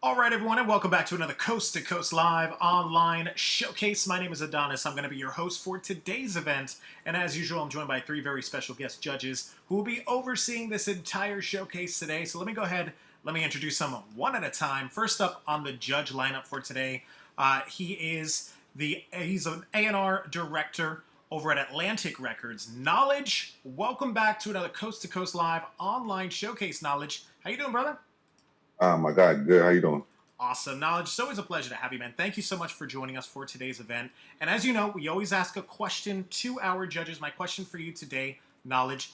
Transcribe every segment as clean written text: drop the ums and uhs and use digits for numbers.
All right, everyone, and welcome back to another Coast to Coast Live online showcase. My name is Adonis. I'm going to be your host for today's event. And as usual, I'm joined by three very special guest judges who will be overseeing this entire showcase today. So let me go ahead, let me introduce them one at a time. First up on the judge lineup for today, he's an A&R director over at Atlantic Records. Knowledge, welcome back to another Coast to Coast Live online showcase. Knowledge, how you doing, brother? Oh my God, good. How you doing? Awesome. Knowledge, it's always a pleasure to have you, man. Thank you so much for joining us for today's event. And as you know, we always ask a question to our judges. My question for you today, Knowledge,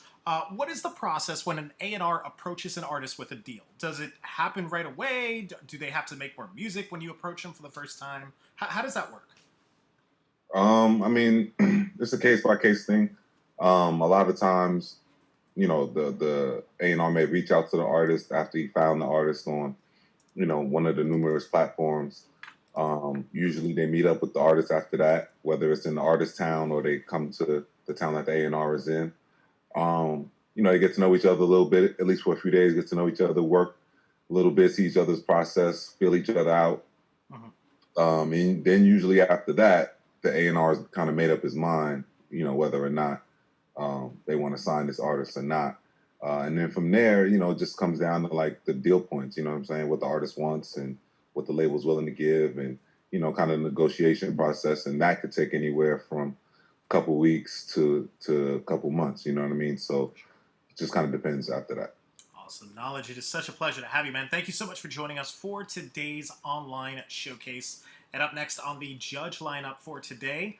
what is the process when an A&R approaches an artist with a deal? Does it happen right away? Do they have to make more music when you approach them for the first time? How does that work? I mean, it's a case by case thing. A lot of times, the A&R may reach out to the artist after he found the artist on, one of the numerous platforms. Usually they meet up with the artist after that, whether it's in the artist town or they come to the town that the A&R is in. They get to know each other a little bit, at least for a few days, get to know each other, work a little bit, see each other's process, feel each other out. And then usually after that, the A&R has kind of made up his mind, whether or not they want to sign this artist or not. And then from there, it just comes down to like the deal points, what I'm saying, what the artist wants and what the label's willing to give and, kind of negotiation process. And that could take anywhere from a couple weeks to a couple months, you know what I mean? So it just kind of depends after that. Awesome. Knowledge, it is such a pleasure to have you, man. Thank you so much for joining us for today's online showcase. And up next on the judge lineup for today,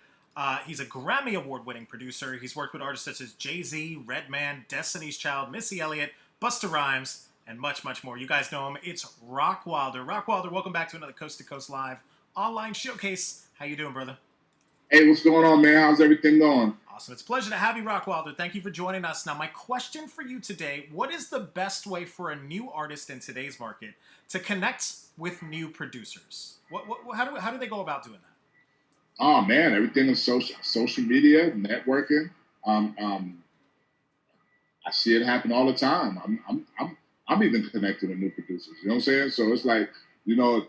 he's a Grammy Award-winning producer. He's worked with artists such as Jay-Z, Redman, Destiny's Child, Missy Elliott, Busta Rhymes, and much, much more. You guys know him. It's ROCKWILDER. ROCKWILDER, welcome back to another Coast to Coast Live online showcase. How you doing, brother? Hey, what's going on, man? How's everything going? Awesome. It's a pleasure to have you, ROCKWILDER. Thank you for joining us. Now, my question for you today, what is the best way for a new artist in today's market to connect with new producers? How do they go about doing that? Oh man, everything is social media, networking. I see it happen all the time. I'm even connected with new producers. You know what I'm saying? So it's like,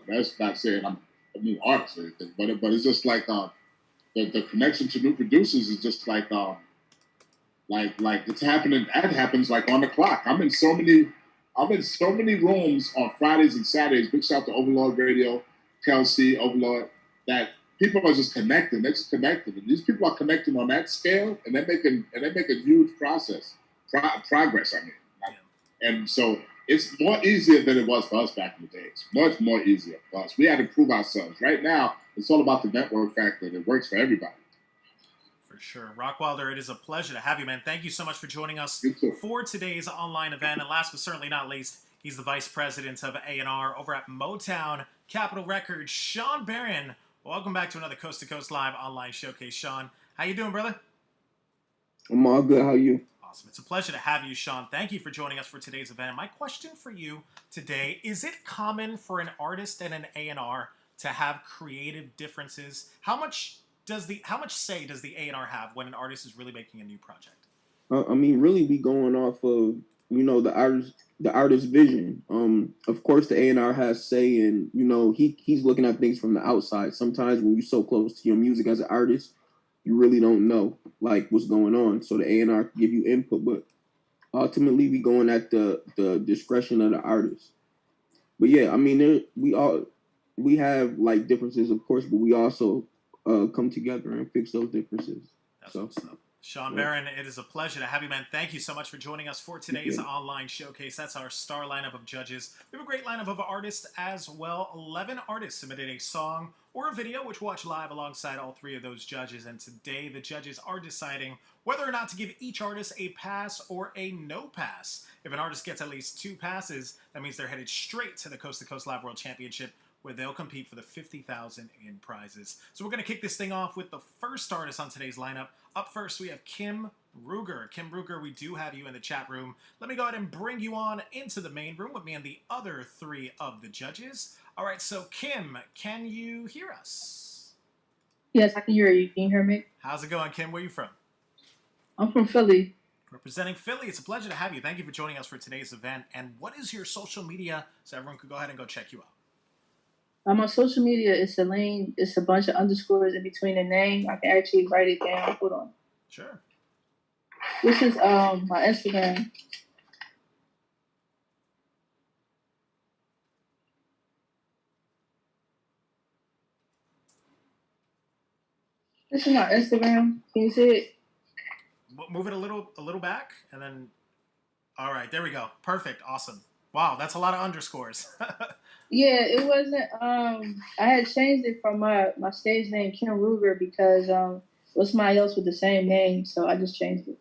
that's not saying I'm a new artist or anything, but it's just like the connection to new producers is just like it's happening. That happens like on the clock. I'm in so many rooms on Fridays and Saturdays. Big shout out to Overlord Radio, Kelsey, Overlord, that people are just connecting. They're just connected. And these people are connecting on that scale, and they're making huge progress. I mean. And so it's more easier than it was for us back in the days. Much more easier for us. We had to prove ourselves. Right now, it's all about the network factor. It works for everybody. For sure. ROCKWILDER, it is a pleasure to have you, man. Thank you so much for joining us for today's online event. And last but certainly not least, he's the vice president of A&R over at Motown, Capitol Records, SHAWN BARRON. Welcome back to another Coast to Coast Live online showcase, SHAWN. How you doing, brother? I'm all good. How are you? Awesome. It's a pleasure to have you, SHAWN. Thank you for joining us for today's event. My question for you today, is it common for an artist and an A&R to have creative differences? How much say does the A&R have when an artist is really making a new project? I mean, really, we going off of the artist's vision. Of course, the A&R has say, and he's looking at things from the outside. Sometimes when you're so close to your music as an artist, you really don't know like what's going on. So the A&R can give you input, but ultimately we going at the discretion of the artist. But yeah, I mean, we have like differences, of course, but we also come together and fix those differences. That's what's up. SHAWN BARRON, it is a pleasure to have you, man. Thank you so much for joining us for today's online showcase. That's our star lineup of judges. We have a great lineup of artists as well. 11 artists submitted a song or a video, which we'll watch live alongside all three of those judges. And today, the judges are deciding whether or not to give each artist a pass or a no pass. If an artist gets at least 2 passes, that means they're headed straight to the Coast to Coast Live World Championship, where they'll compete for the $50,000 in prizes. So we're going to kick this thing off with the first artist on today's lineup. Up first, we have Kim Ruger. Kim Ruger, we do have you in the chat room. Let me go ahead and bring you on into the main room with me and the other 3 of the judges. All right, so Kim, can you hear us? Yes, I can hear you. Can you hear me? How's it going, Kim? Where are you from? I'm from Philly. Representing Philly, it's a pleasure to have you. Thank you for joining us for today's event. And what is your social media so everyone could go ahead and go check you out? On my social media, it's a lane. It's a bunch of underscores in between the name. I can actually write it down. Hold on. Sure. This is my Instagram. This is my Instagram. Can you see it? Move it a little back, and then. All right, there we go. Perfect. Awesome. Wow, that's a lot of underscores. Yeah, it wasn't. I had changed it from my stage name Kim Ruger because was somebody else with the same name, so I just changed it.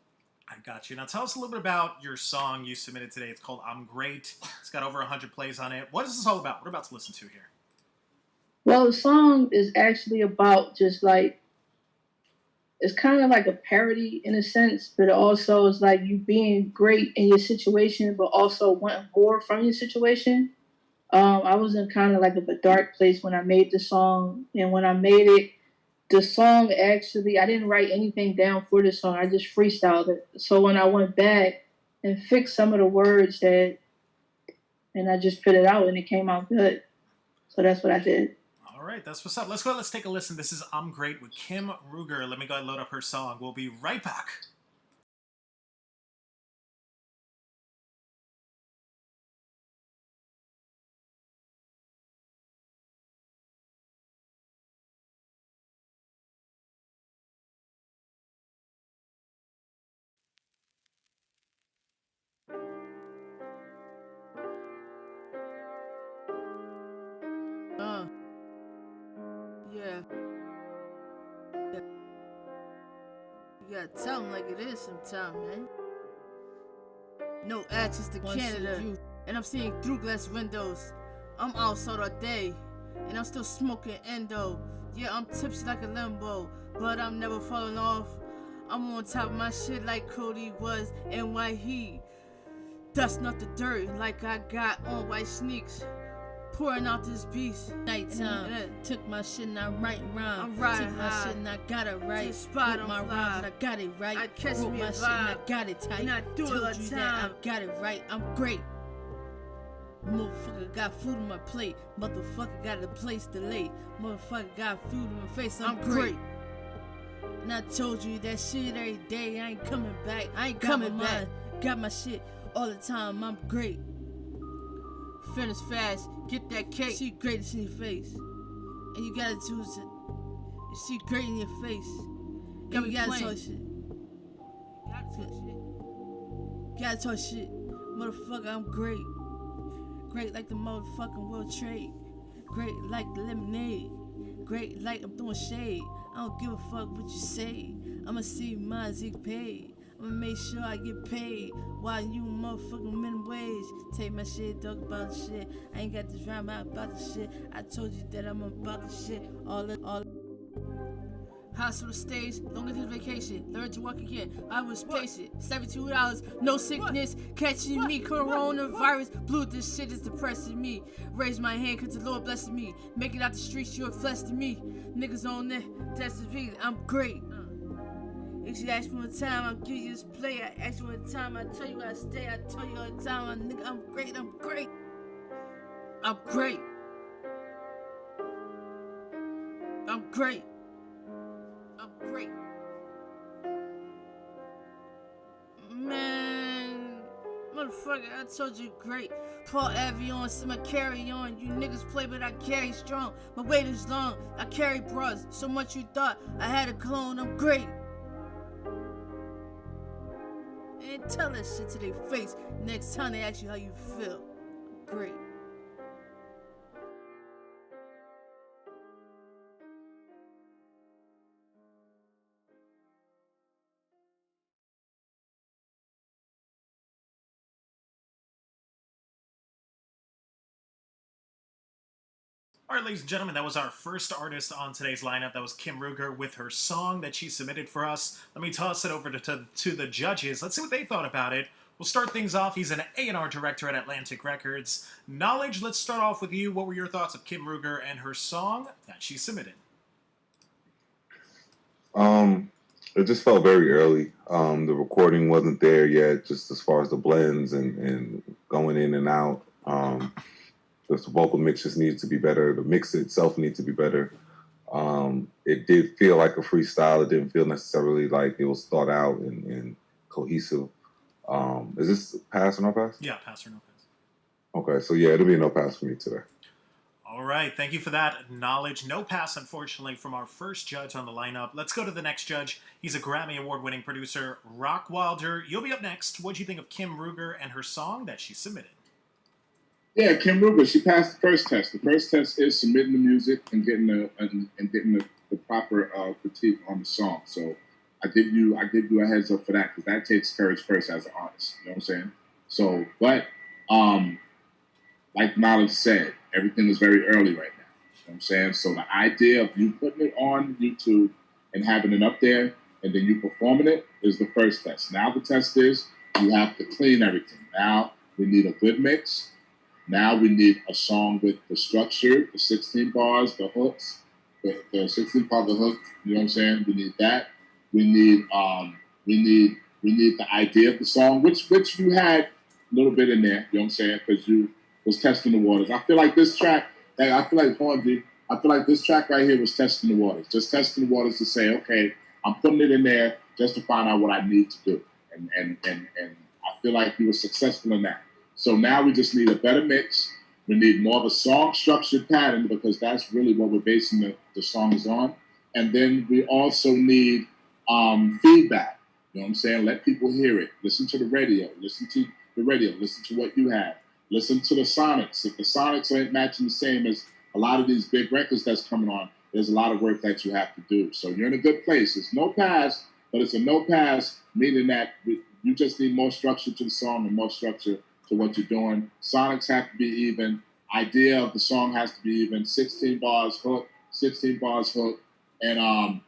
I got you. Now tell us a little bit about your song you submitted today. It's called "I'm Great." It's got over 100 plays on it. What is this all about? What we're about to listen to here? Well, the song is actually about just like, it's kind of like a parody in a sense, but it also is like you being great in your situation, but also wanting more from your situation. I was in kind of like a dark place when I made the song, and when I made it, the song actually, I didn't write anything down for the song. I just freestyled it. So when I went back and fixed some of the words and I just put it out and it came out good. So that's what I did. All right, that's what's up. Let's go. Let's take a listen. This is "I'm Great" with Kim Ruger. Let me go ahead and load up her song. We'll be right back. Yeah. You gotta tell them like it is sometime, man. No access to Canada, and I'm seeing through glass windows. I'm outside all day, and I'm still smoking endo. Yeah, I'm tipsy like a limbo, but I'm never falling off. I'm on top of my shit like Cody was and why he dusting off the dirt like I got on white sneaks. Pouring out this beast. Nighttime. Took my shit and I write rhyme. I'm riding Took my shit and I got it right. Spot on my rhymes and I got it right. I catch Wrote me my shit and I got it tight. And I do it all the time. I got it right. I'm great. Motherfucker got food on my plate. Motherfucker got a place to lay. Motherfucker got food on my face. I'm great. And I told you that shit every day. I ain't coming back. I ain't coming back. Got my shit all the time. I'm great. Finish fast, get that cake. She greatest in your face, and you gotta choose it. She great in your face, and we gotta talk shit. Gotta talk shit, motherfucker. I'm great, great like the motherfucking World Trade, great like the lemonade, great like I'm throwing shade. I don't give a fuck what you say. I'ma see my zig paid. I'ma make sure I get paid while you motherfucking minimum wage. Take my shit, talk about the shit. I ain't got this rhyme out about the shit. I told you that I'm about the shit. All hospital stays, long as his vacation. Learn to walk again. I was patient. $72, no sickness. Catching me, coronavirus. Blue, this shit is depressing me. Raise my hand cause the Lord blessed me. Make it out the streets, you're a flesh to me. Niggas on there, that's the reason. I'm great. If you ask me one time, I'll give you this play. I ask you one time, I tell you I stay. I tell you all the time, nigga, I'm great, I'm great. I'm great. I'm great. I'm great. Man, motherfucker, I told you great. Paul Avion, Simmer carry on. You niggas play, but I carry strong. My weight is long. I carry bras. So much you thought I had a clone. I'm great. And tell that shit to their face next time they ask you how you feel. Great. All right, ladies and gentlemen, that was our first artist on today's lineup. That was Kim Ruger with her song that she submitted for us. Let me toss it over to the judges. Let's see what they thought about it. We'll start things off. He's an A&R director at Atlantic Records. Knowledge, let's start off with you. What were your thoughts of Kim Ruger and her song that she submitted? It just felt very early. The recording wasn't there yet, just as far as the blends and going in and out. The vocal mix just needs to be better. The mix itself needs to be better. It did feel like a freestyle. It didn't feel necessarily like it was thought out and cohesive. Is this pass or no pass? Yeah, pass or no pass. Okay, so yeah, it'll be a no pass for me today. All right, thank you for that knowledge. No pass, unfortunately, from our first judge on the lineup. Let's go to the next judge. He's a Grammy Award-winning producer, ROCKWILDER. You'll be up next. What'd you think of Kim Ruger and her song that she submitted? Yeah, Kim Ruger, she passed the first test. The first test is submitting the music and getting the proper critique on the song. So I give you a heads up for that, because that takes courage first as an artist. You know what I'm saying? So, but like Knowledge said, everything is very early right now. You know what I'm saying? So the idea of you putting it on YouTube and having it up there and then you performing it is the first test. Now the test is you have to clean everything. Now we need a good mix. Now we need a song with the structure, the 16 bars, the hooks, the 16 part of the hook. You know what I'm saying? We need that. We need the idea of the song, which you had a little bit in there. You know what I'm saying? Because you was testing the waters. I feel like this track, I feel like this track right here was testing the waters. Just testing the waters to say, okay, I'm putting it in there just to find out what I need to do. And I feel like we were successful in that. So now we just need a better mix. We need more of a song structured pattern, because that's really what we're basing the songs on. And then we also need feedback. You know what I'm saying? Let people hear it. Listen to the radio. Listen to what you have. Listen to the sonics. If the sonics ain't matching the same as a lot of these big records that's coming on, there's a lot of work that you have to do. So you're in a good place. It's no pass, but it's a no pass, meaning that you just need more structure to the song and more structure to what you're doing. Sonics have to be even. Idea of the song has to be even. 16 bars hook, and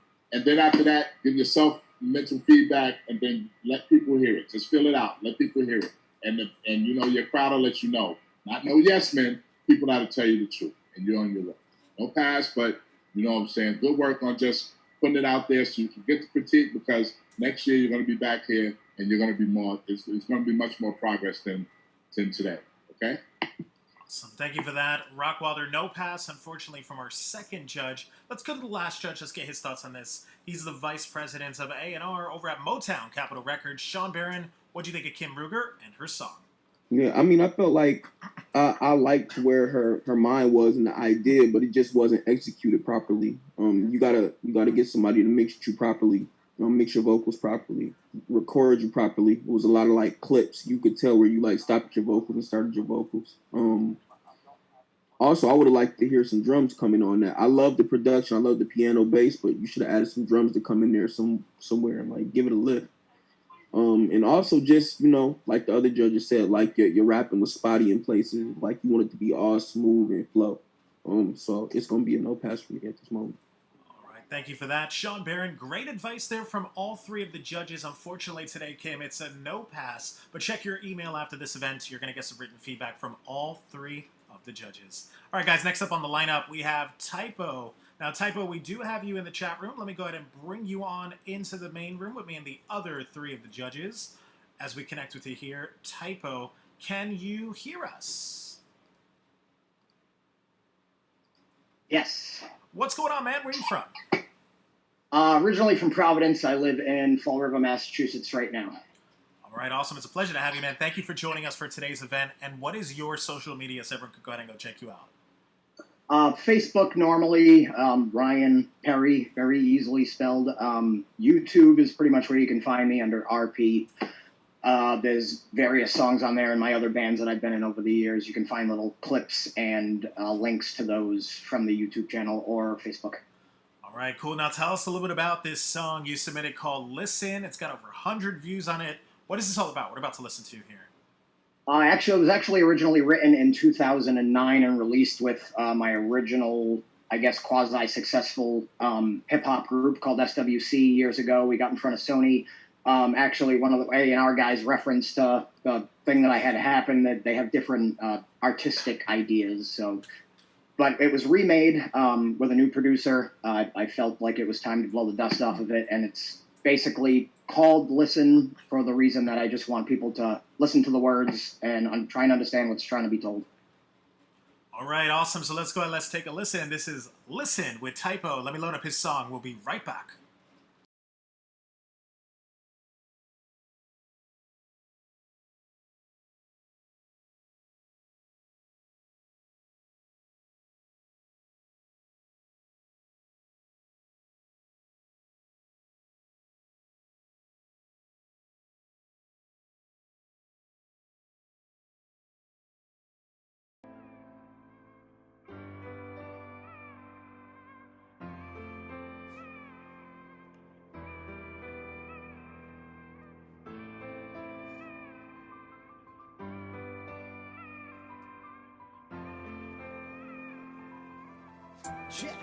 then after that, give yourself mental feedback, and then let people hear it. Just fill it out. Let people hear it, and you know your crowd will let you know. Not no yes men. People that'll tell you the truth, and you're on your way. No pass, but you know what I'm saying. Good work on just putting it out there so you can get the critique, because next year you're going to be back here and you're going to be more. It's going to be much more progress than today. Okay. Awesome. Thank you for that. ROCKWILDER, no pass, unfortunately, from our second judge. Let's go to the last judge. Let's get his thoughts on this. He's the vice president of A&R over at Motown Capitol Records. Shawn Barron, what do you think of Kim Ruger and her song? Yeah, I mean, I felt like I liked where her mind was and the idea, but it just wasn't executed properly. You gotta get somebody to mix you properly, mix your vocals properly, record you properly. It was a lot of like clips. You could tell where you like stopped your vocals and started your vocals. Also, I would have liked to hear some drums coming on that. I love the production. I love the piano bass, but you should have added some drums to come in there somewhere and like give it a lift. And also just, like the other judges said, like your rapping was spotty in places, like you want it to be all smooth and flow. So it's going to be a no pass for me at this moment. All right, thank you for that. Shawn Barron, great advice there from all three of the judges. Unfortunately today, Kim, it's a no pass, but check your email after this event. You're going to get some written feedback from all three of the judges. All right, guys, next up on the lineup, we have Typo. Now, Typo, we do have you in the chat room. Let me go ahead and bring you on into the main room with me and the other three of the judges as we connect with you here. Typo, can you hear us? Yes. What's going on, man? Where are you from? Originally from Providence. I live in Fall River, Massachusetts right now. All right, awesome. It's a pleasure to have you, man. Thank you for joining us for today's event. And what is your social media so everyone could go ahead and go check you out? Facebook normally, Ryan Perry, very easily spelled. YouTube is pretty much where you can find me under RP. There's various songs on there and my other bands that I've been in over the years. You can find little clips and links to those from the YouTube channel or Facebook. All right, cool. Now tell us a little bit about this song you submitted called Listen. It's got over 100 views on it. What is this all about? We're about to listen to here. It was actually originally written in 2009 and released with my original, I guess, quasi-successful hip-hop group called SWC years ago. We got in front of Sony. Actually, one of the A&R guys referenced the thing that I had happen, that they have different artistic ideas. So, but it was remade with a new producer. I felt like it was time to blow the dust off of it, and it's basically called Listen for the reason that I just want people to listen to the words and try and understand what's trying to be told. All All right, awesome. So let's go ahead. Let's take a listen. This is Listen with Typo. Let me load up his song. We'll be right back. Check.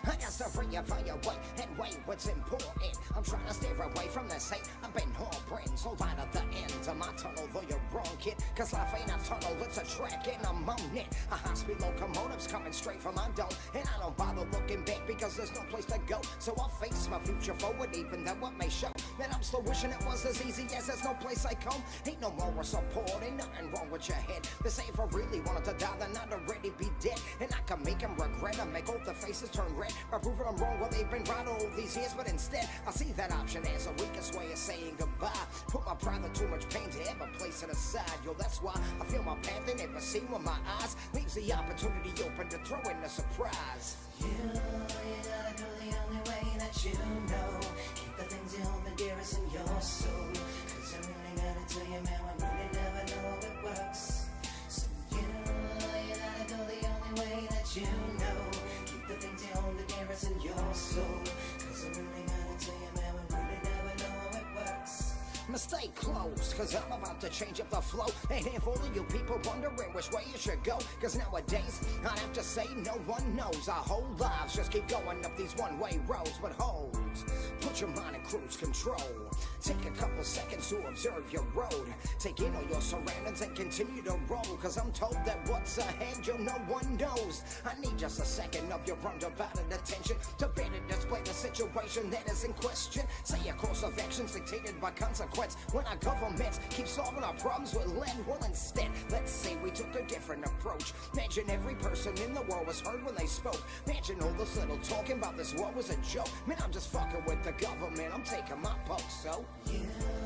I got to reevaluate and weigh what's important. I'm trying to steer away from this hate. I've been harboring, so light at the end of my tunnel, though you're wrong, kid. Cause life ain't a tunnel, it's a track and I'm on it. A high-speed locomotive's coming straight from my dome, and I don't bother looking back because there's no place to go. So I'll face my future forward, even though it may show that I'm still wishing it was as easy as there's no place I come. Ain't no moral support, ain't nothing wrong with your head. They say if I really wanted to die, then I'd already be dead. And I can make them regret, I make all the faces turn red. I prove it I'm wrong, well they've been right all these years. But instead, I see that option as a weakest way of saying goodbye. Put my pride in too much pain to ever place it aside. Yo, that's why I feel my path they never seen with my eyes. Leaves the opportunity open to throw in a surprise. You gotta go the only way that you know. Keep the things you hold the dearest in your soul. Cause I really gotta tell you, man, I really never know how it works. So you gotta go the only way that you know. Keep the things you hold the dearest in your soul. Cause I really gotta tell you, man, I really never know how it works. Stay close, cause I'm about to change up the flow. And if all of you people wondering which way you should go, cause nowadays, I have to say no one knows. Our whole lives just keep going up these one-way roads. But hold, put your mind in cruise control. Take a couple seconds to observe your road. Take in all your surroundings and continue to roll. Cause I'm told that what's ahead, yo, no one knows. I need just a second of your undivided attention to better display the situation that is in question. Say a course of actions dictated by consequence. When our governments keep solving our problems with lead, well instead, let's say we took a different approach. Imagine every person in the world was heard when they spoke. Imagine all this little talking about this war was a joke. Man, I'm just fucking with the government, I'm taking my poke, so you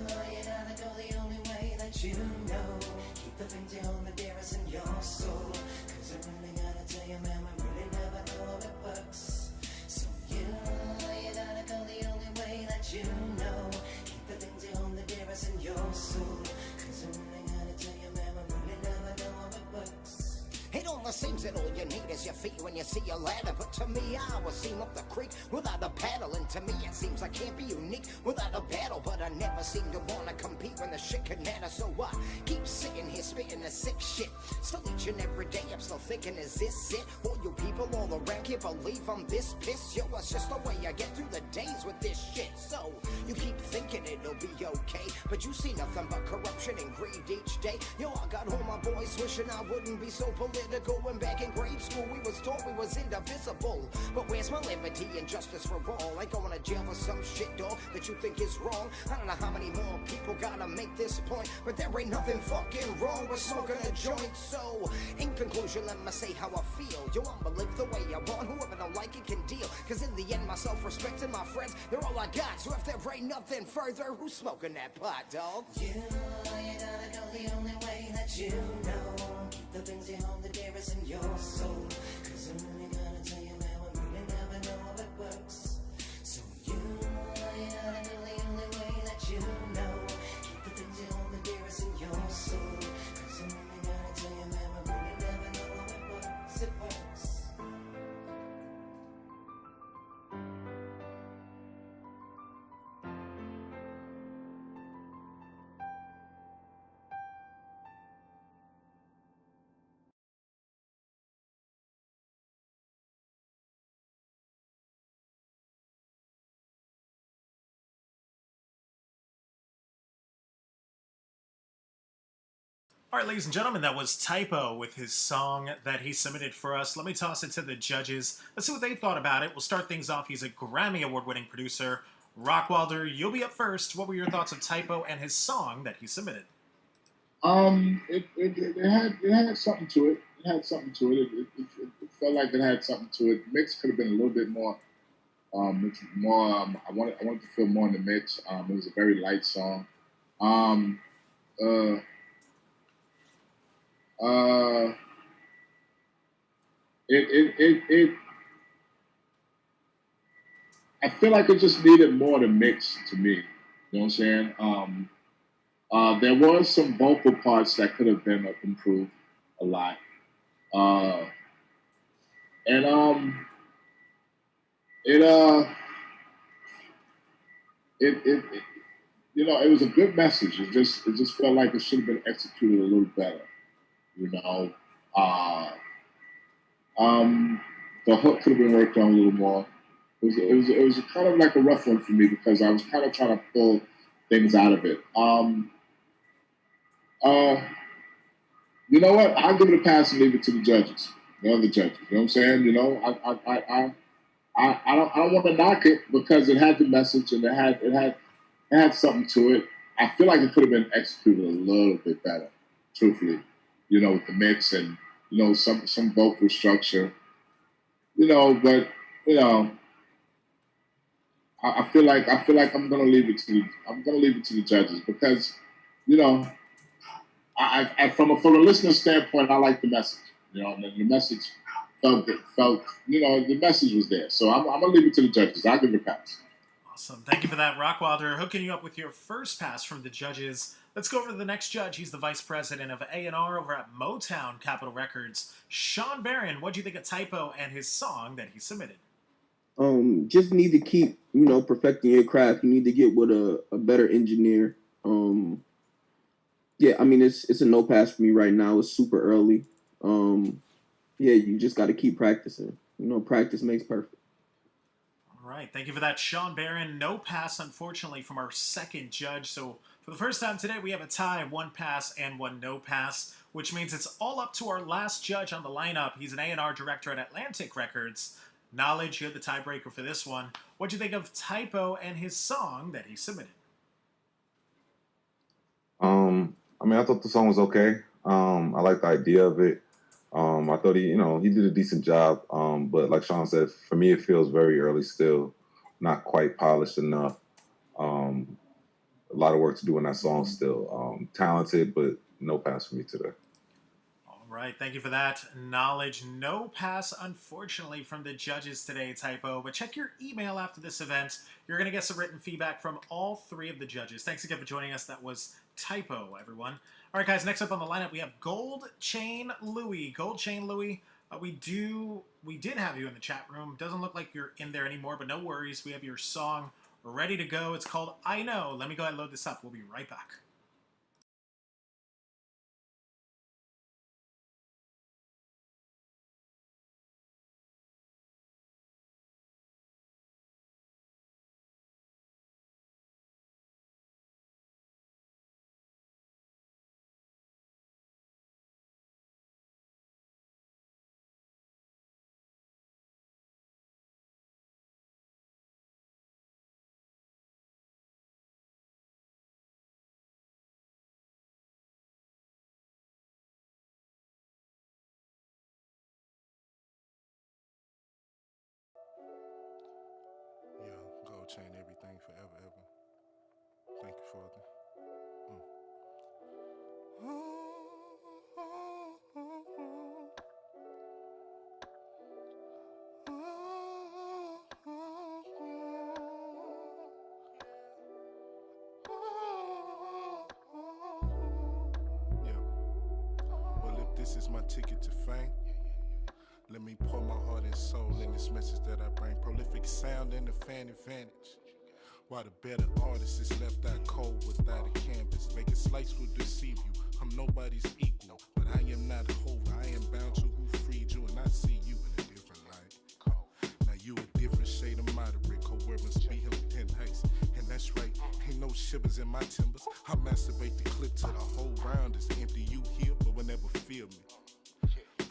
gotta go the only way that you know. Keep the things you hold the dearest in your soul. Cause I really gotta tell you, man, I really never know how it works. So you gotta go the only way that you know. Keep the things you hold the dearest in your soul. Cause I really gotta tell you, man, I really never know how it works. It almost seems that all you need is your feet when you see a ladder. But to me, I would seem up the creek without a paddle. And to me, it seems I can't be unique without a battle. But I never seem to want to compete when the shit can matter. So I keep sitting here spitting the sick shit. Still each and every day, I'm still thinking, is this it? All you people all around can't believe I'm this pissed. Yo, it's just the way I get through the days with this shit. So you keep thinking it'll be okay, but you see nothing but corruption and greed each day. Yo, I got all my boys wishing I wouldn't be so political. When back in grade school, we was taught we was indivisible. But where's my liberty and justice for all? Like going to jail for some shit, dog, that you think is wrong. I don't know how many more people gotta make this point, but there ain't nothing fucking wrong with smoking a joint. So, in conclusion, let me say how I feel. Yo, I'ma live the way I want. Whoever don't like it can deal. Cause in the end, my self-respect and my friends, they're all I got. So if there ain't nothing further, who's smoking that pot, dog? You gotta go the only way that you know. Keep the things you hold the dearest in your soul. Cause I'm really gonna tell you, man, I really never know how it works. So you gotta go the only way that you know. Keep the things you hold the dearest in your soul. Cause I'm really gonna tell you, man, I really never know how it works. It works. All right, ladies and gentlemen, that was Typo with his song that he submitted for us. Let me toss it to the judges. Let's see what they thought about it. We'll start things off. He's a Grammy Award-winning producer. ROCKWILDER, you'll be up first. What were your thoughts of Typo and his song that he submitted? It had something to it. had something to it. It felt like it had something to it. The mix could have been a little bit more. I wanted to feel more in the mix. It was a very light song. Uh, it I feel like it just needed more to mix to me. You know what I'm saying? There was some vocal parts that could have been improved a lot. And it it it was a good message. It just felt like it should have been executed a little better. You know, uh, the hook could have been worked on a little more. It was kind of like a rough one for me because I was kind of trying to pull things out of it. You know what? I'll give it a pass and leave it to the judges, the other judges. You know what I'm saying? You know, I don't want to knock it because it had the message and it had something to it. I feel like it could have been executed a little bit better, truthfully. You know, with the mix and some vocal structure. You know, but I feel like I'm gonna leave it to the judges because I from a listener standpoint I like the message. You know, and the message felt the message was there. So I'm gonna leave it to the judges. I'll give it a pass. Awesome. Thank you for that, Rockwilder. Hooking you up with your first pass from the judges. Let's go over to the next judge. He's the vice president of A&R over at Motown Capitol Records. Sean Barron, what do you think of Typo and his song that he submitted? Just need to keep, perfecting your craft. You need to get with a better engineer. Yeah, I mean, it's a no pass for me right now. It's super early. Yeah, you just got to keep practicing. Practice makes perfect. All right, thank you for that, Sean Barron. No pass, unfortunately, from our second judge. So for the first time today, we have a tie, 1 pass and 1 no pass, which means it's all up to our last judge on the lineup. He's an A&R director at Atlantic Records. Knowledge, you're the tiebreaker for this one. What'd you think of Typo and his song that he submitted? I mean, I thought the song was okay. I like the idea of it. I thought he did a decent job. But like Sean said, for me, it feels very early still, not quite polished enough. A lot of work to do in that song still. Talented, but no pass for me today. All right, thank you for that. Knowledge, no pass, unfortunately, from the judges today, Typo. But check your email after this event. You're going to get some written feedback from all 3 of the judges. Thanks again for joining us. That was Typo, everyone. All right, guys, next up on the lineup, we have Gold Chain Louie. Gold Chain Louie, we did have you in the chat room. Doesn't look like you're in there anymore, but no worries. We have your song ready to go. It's called I Know. Let me go ahead and load this up. We'll be right back. Yeah, gold chain everything forever, ever. Thank you, Father. Yeah. Well, if this is my ticket to fame, let me pour my heart and soul in this message that I bring. Prolific sound and the fan advantage. While the better artist is left out cold without a canvas. Making slice will deceive you. I'm nobody's equal, but I am not a hoe. I am bound to who freed you, and I see you in a different light. Now you a different shade of moderate. Co-workers be him 10 heights. And that's right, ain't no shivers in my timbers. I masturbate the clip till the whole round is empty. You here, but will never feel me.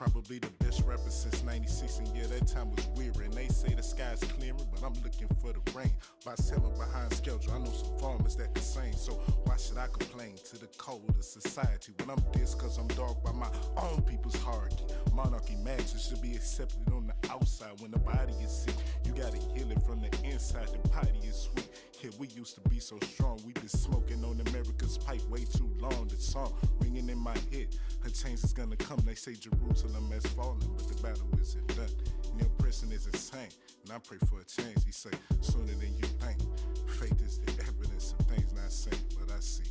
Probably the best rapper since 96, and yeah, that time was weird. And they say the sky's clearing, but I'm looking for the rain. By 7 behind schedule, I know some farmers that can sing. So why should I complain to the code of society when I'm dissed cause I'm dogged by my own people's hierarchy? Monarchy matches should be accepted on the outside. When the body is sick, you gotta heal it from the inside. The body is sweet. Yeah, we used to be so strong. We been smoking on America's pipe way too long. The song ringing in my head. A change is gonna come. They say Jerusalem has fallen, but the battle isn't done. And the oppression is insane. And I pray for a change. He say sooner than you think. Faith is the evidence of things not seen, but I see.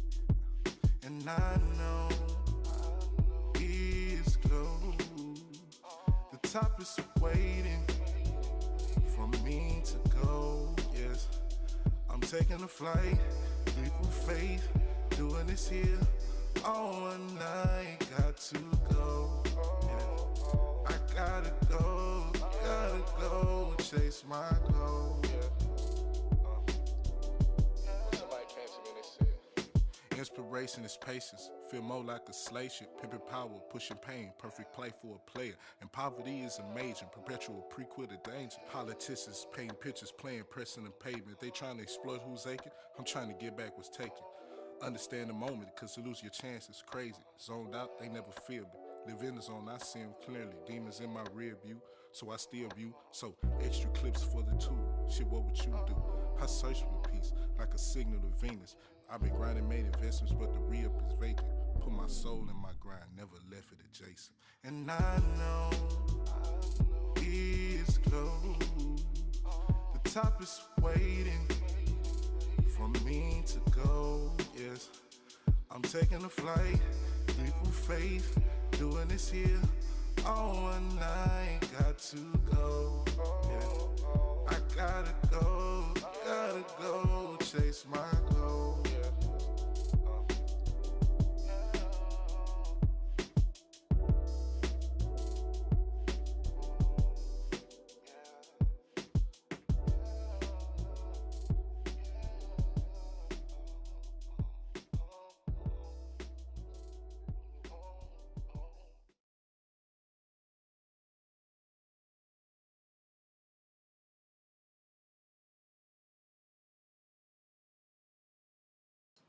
And I know it's close. The top is waiting for me to go. Yes, I'm taking a flight. Deep with faith, doing this here. Oh, and I got to go. Yeah. I gotta go, chase my goal. Somebody came to me and they said, inspiration is patience, feel more like a slave ship, pimping power, pushing pain, perfect play for a player. And poverty is a major, perpetual prequel of danger. Politicians painting pictures, playing, pressing the pavement. They trying to exploit who's aching. I'm trying to get back what's taken. Understand the moment, cause to lose your chance is crazy. Zoned out, they never feel me. Live in the zone, I see them clearly. Demons in my rear view, so I still view. So extra clips for the tool. Shit, what would you do? I search for peace, like a signal to Venus. I've been grinding, made investments, but the re-up is vacant. Put my soul in my grind, never left it adjacent. And I know it's close. The top is waiting for me to go. Yes, I'm taking a flight, deep with faith, doing this here. Oh, and I got to go. Yeah, I gotta go, chase my goal.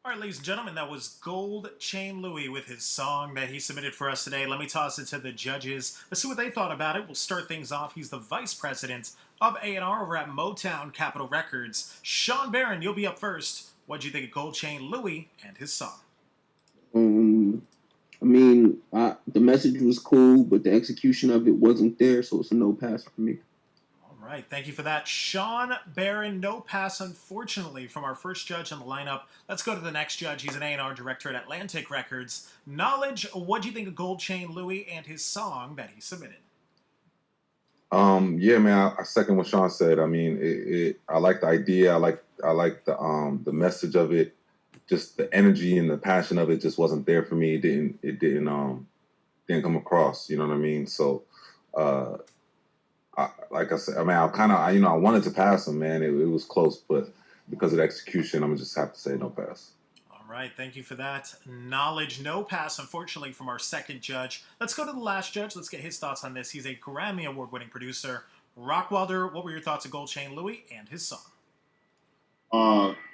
All right, ladies and gentlemen, that was Gold Chain Louie with his song that he submitted for us today. Let me toss it to the judges. Let's see what they thought about it. We'll start things off. He's the vice president of A&R over at Motown Capitol Records. Sean Barron, you'll be up first. What'd you think of Gold Chain Louie and his song? I mean, the message was cool, but the execution of it wasn't there, so it's a no pass for me. All right, thank you for that. Sean Barron, no pass, unfortunately, from our first judge in the lineup. Let's go to the next judge. He's an A&R director at Atlantic Records. Knowledge, what do you think of Gold Chain Louie and his song that he submitted? Yeah, man, I second what Sean said. I mean, I like the idea. I like the message of it. Just the energy and the passion of it just wasn't there for me. It didn't come across. You know what I mean? So, like I said, I mean, I wanted to pass him, man. It was close, but because of the execution, I'm gonna just have to say no pass. All right, thank you for that. Knowledge, no pass, unfortunately, from our second judge. Let's go to the last judge. Let's get his thoughts on this. He's a Grammy Award-winning producer. ROCKWILDER, what were your thoughts of Gold Chain Louie and his song?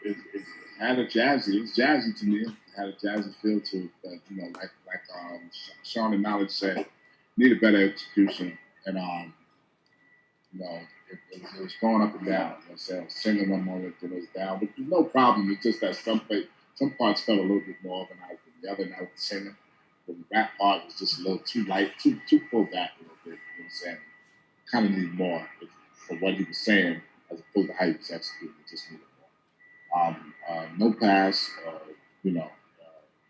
It had a jazzy. It was jazzy to me. It had a jazzy feel to it. But, like Sean and Knowledge said, needed better execution. And, it was going up and down. I was singing one moment, then it was down. But there's no problem. It's just that some parts felt a little bit more organized than the other. And I was singing. But the rap part was just a little too light, too pulled back a little bit. You know what I'm saying? Kind of needed more for what he was saying as opposed to how he was executing. It just needed more. No pass.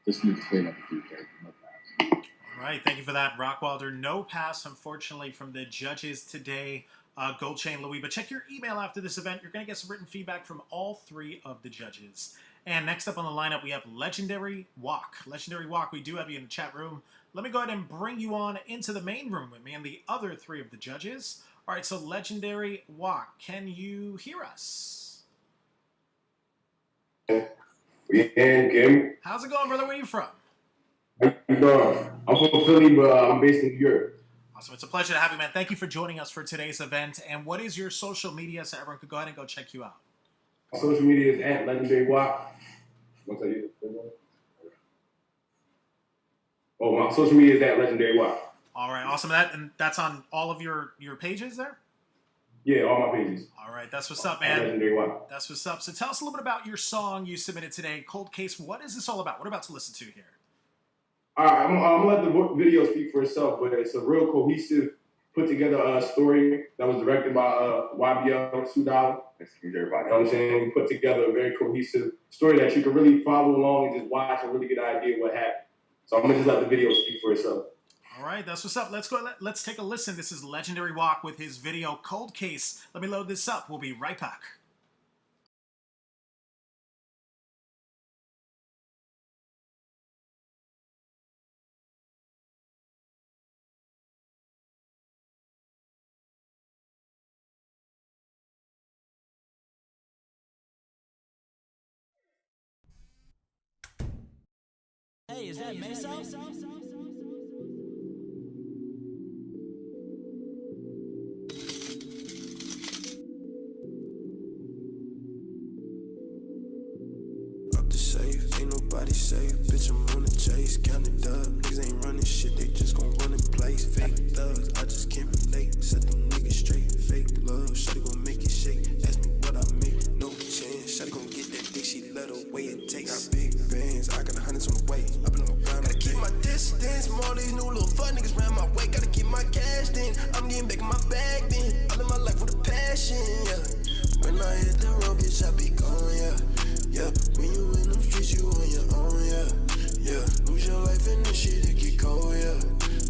Just need to clean up a few things. No pass. All right, thank you for that, ROCKWILDER. No pass, unfortunately, from the judges today. Gold Chain Louie, but check your email after this event. You're going to get some written feedback from all three of the judges. And next up on the lineup, we have Legendary Walk. Legendary Walk, we do have you in the chat room. Let me go ahead and bring you on into the main room with me and the other three of the judges. All right, so Legendary Walk, can you hear us? We can, Kim. How's it going, brother? Where are you from? How you doing? I'm from Philly, but I'm based in Europe. Awesome. It's a pleasure to have you, man. Thank you for joining us for today's event. And what is your social media so everyone could go ahead and go check you out? Social media is at Legendary Walk. What's that? Oh, my social media is at Legendary Walk. All right, awesome. And that's on all of your pages there? Yeah, all my pages. All right, that's what's up, man. Legendary Walk. That's what's up. So tell us a little bit about your song you submitted today, Cold Case. What is this all about? What are we about to listen to here? All right, I'm gonna let the video speak for itself, but it's a real cohesive, put together story that was directed by YBL Sudal. You know what I'm saying? We put together a very cohesive story that you can really follow along and just watch and really get an idea of what happened. So I'm gonna just let the video speak for itself. All right, that's what's up. Let's go. Let's take a listen. This is Legendary Walk with his video Cold Case. Let me load this up. We'll be right back. Hey, is that Mesa? Up the safe, ain't nobody safe. Bitch, I'm on the chase, counted up. Niggas ain't running shit, they just gon' run in place. Fake thugs, I just can't relate. Set them niggas straight. Fake love, shawty gon' make it shake. Ask me what I make, no chance. Shawty gon' get that dick, she let her way it takes. Got big bands, I got hundreds on the way. Up in the ground, gotta keep my distance. More these new little fuck niggas round my way. Gotta keep my cash then. I'm getting back in my bag then. I live my life with a passion, yeah. When I hit the road, bitch, I be gone, yeah. Yeah, when you in them streets, you on your own, yeah. Yeah, lose your life in this shit, it get cold, yeah.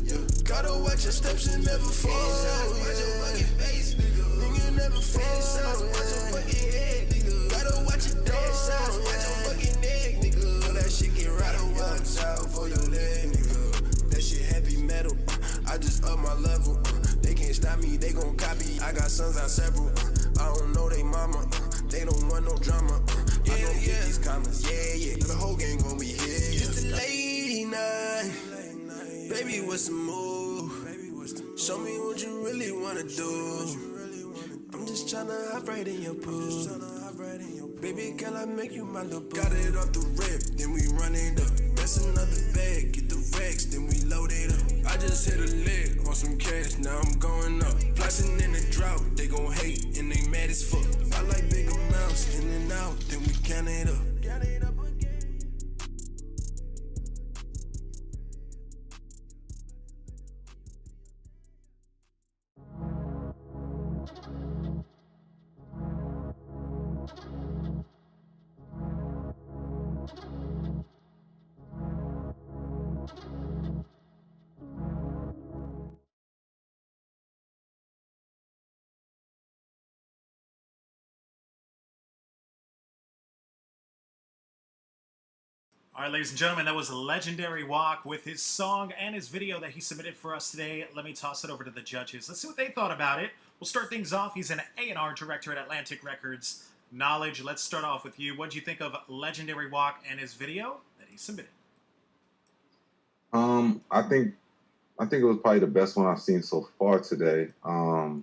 Yeah, gotta watch your steps and never fall. Watch your fucking face, nigga, never fall. Watch your fucking head, nigga. Gotta watch your dog. Watch your fucking neck, nigga. All that shit get right on watch out for your leg, nigga. That shit heavy metal. I just up my level. They can't stop me, they gon' copy. I got sons out several. I don't know they mama. They don't want no drama. I don't get these comments. Yeah. The whole gang gon' be here. It's the lady night. Baby, what's the move? Show me what you really wanna do. I'm just tryna hop right in your pool. Baby, can I make you my little boo? Got it off the rip, then we run it up. That's another bag, get the racks, then we load it up. I just hit a lick on some cash, now I'm going up. Flashing in the drought, they gon' hate, and they mad as fuck. I like big amounts, in and out, then we count it up. All right, ladies and gentlemen, that was Legendary Walk with his song and his video that he submitted for us today. Let me toss it over to the judges. Let's see what they thought about it. We'll start things off. He's an A&R director at Atlantic Records. Knowledge, let's start off with you. What did you think of Legendary Walk and his video that he submitted? I think it was probably the best one I've seen so far today. I'm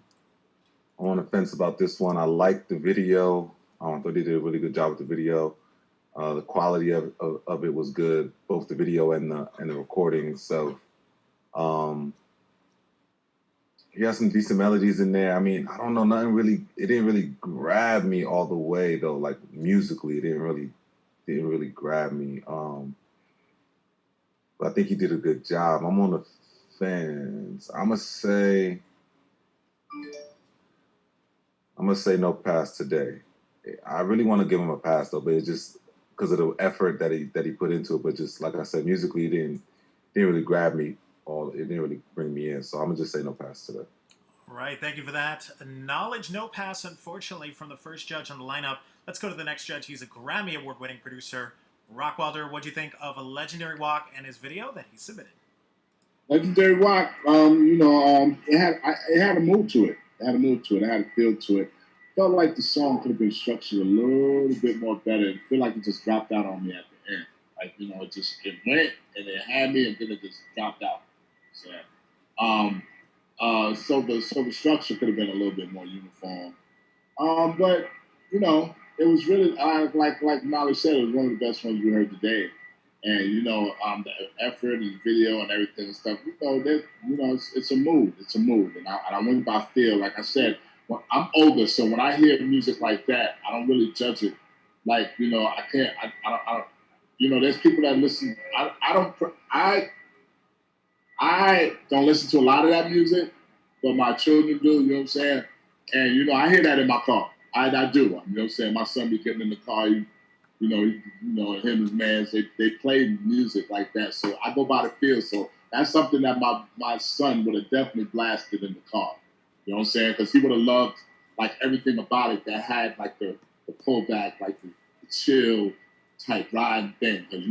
on the fence about this one. I liked the video. I thought he did a really good job with the video. The quality of it was good, both the video and the recording itself. He has some decent melodies in there. I mean, I don't know, it didn't really grab me all the way though. Like musically, it didn't really grab me. But I think he did a good job. I'm on the fence. I'm gonna say no pass today. I really want to give him a pass though, but it's just because of the effort that he put into it. But just like I said, musically, it didn't really grab me. It didn't really bring me in. So I'm gonna just say no pass today. All right, thank you for that. Knowledge, no pass, unfortunately, from the first judge on the lineup. Let's go to the next judge. He's a Grammy Award-winning producer, ROCKWILDER. What do you think of A Legendary Walk and his video that he submitted? Legendary Walk, it had a mood to it. It had a feel to it. Felt like the song could have been structured a little bit more better. It felt like it just dropped out on me at the end. Like, it went and it had me and then it just dropped out. So, So the structure could have been a little bit more uniform. But you know, it was really like Molly said, it was one of the best ones we heard today. And you know, the effort and the video and everything and stuff. It's a mood. It's a mood. And I went by feel. Like I said, I'm older, so when I hear music like that, I don't really judge it. Like I can't. I don't. There's people that listen. I don't listen to a lot of that music, but my children do. You know what I'm saying? And I hear that in my car. I do. You know what I'm saying? My son be getting in the car. Him and his man, they play music like that. So I go by the feel. So that's something that my son would have definitely blasted in the car. You know what I'm saying? Because he would have loved like everything about it that had like the pullback, like the chill type riding thing. Because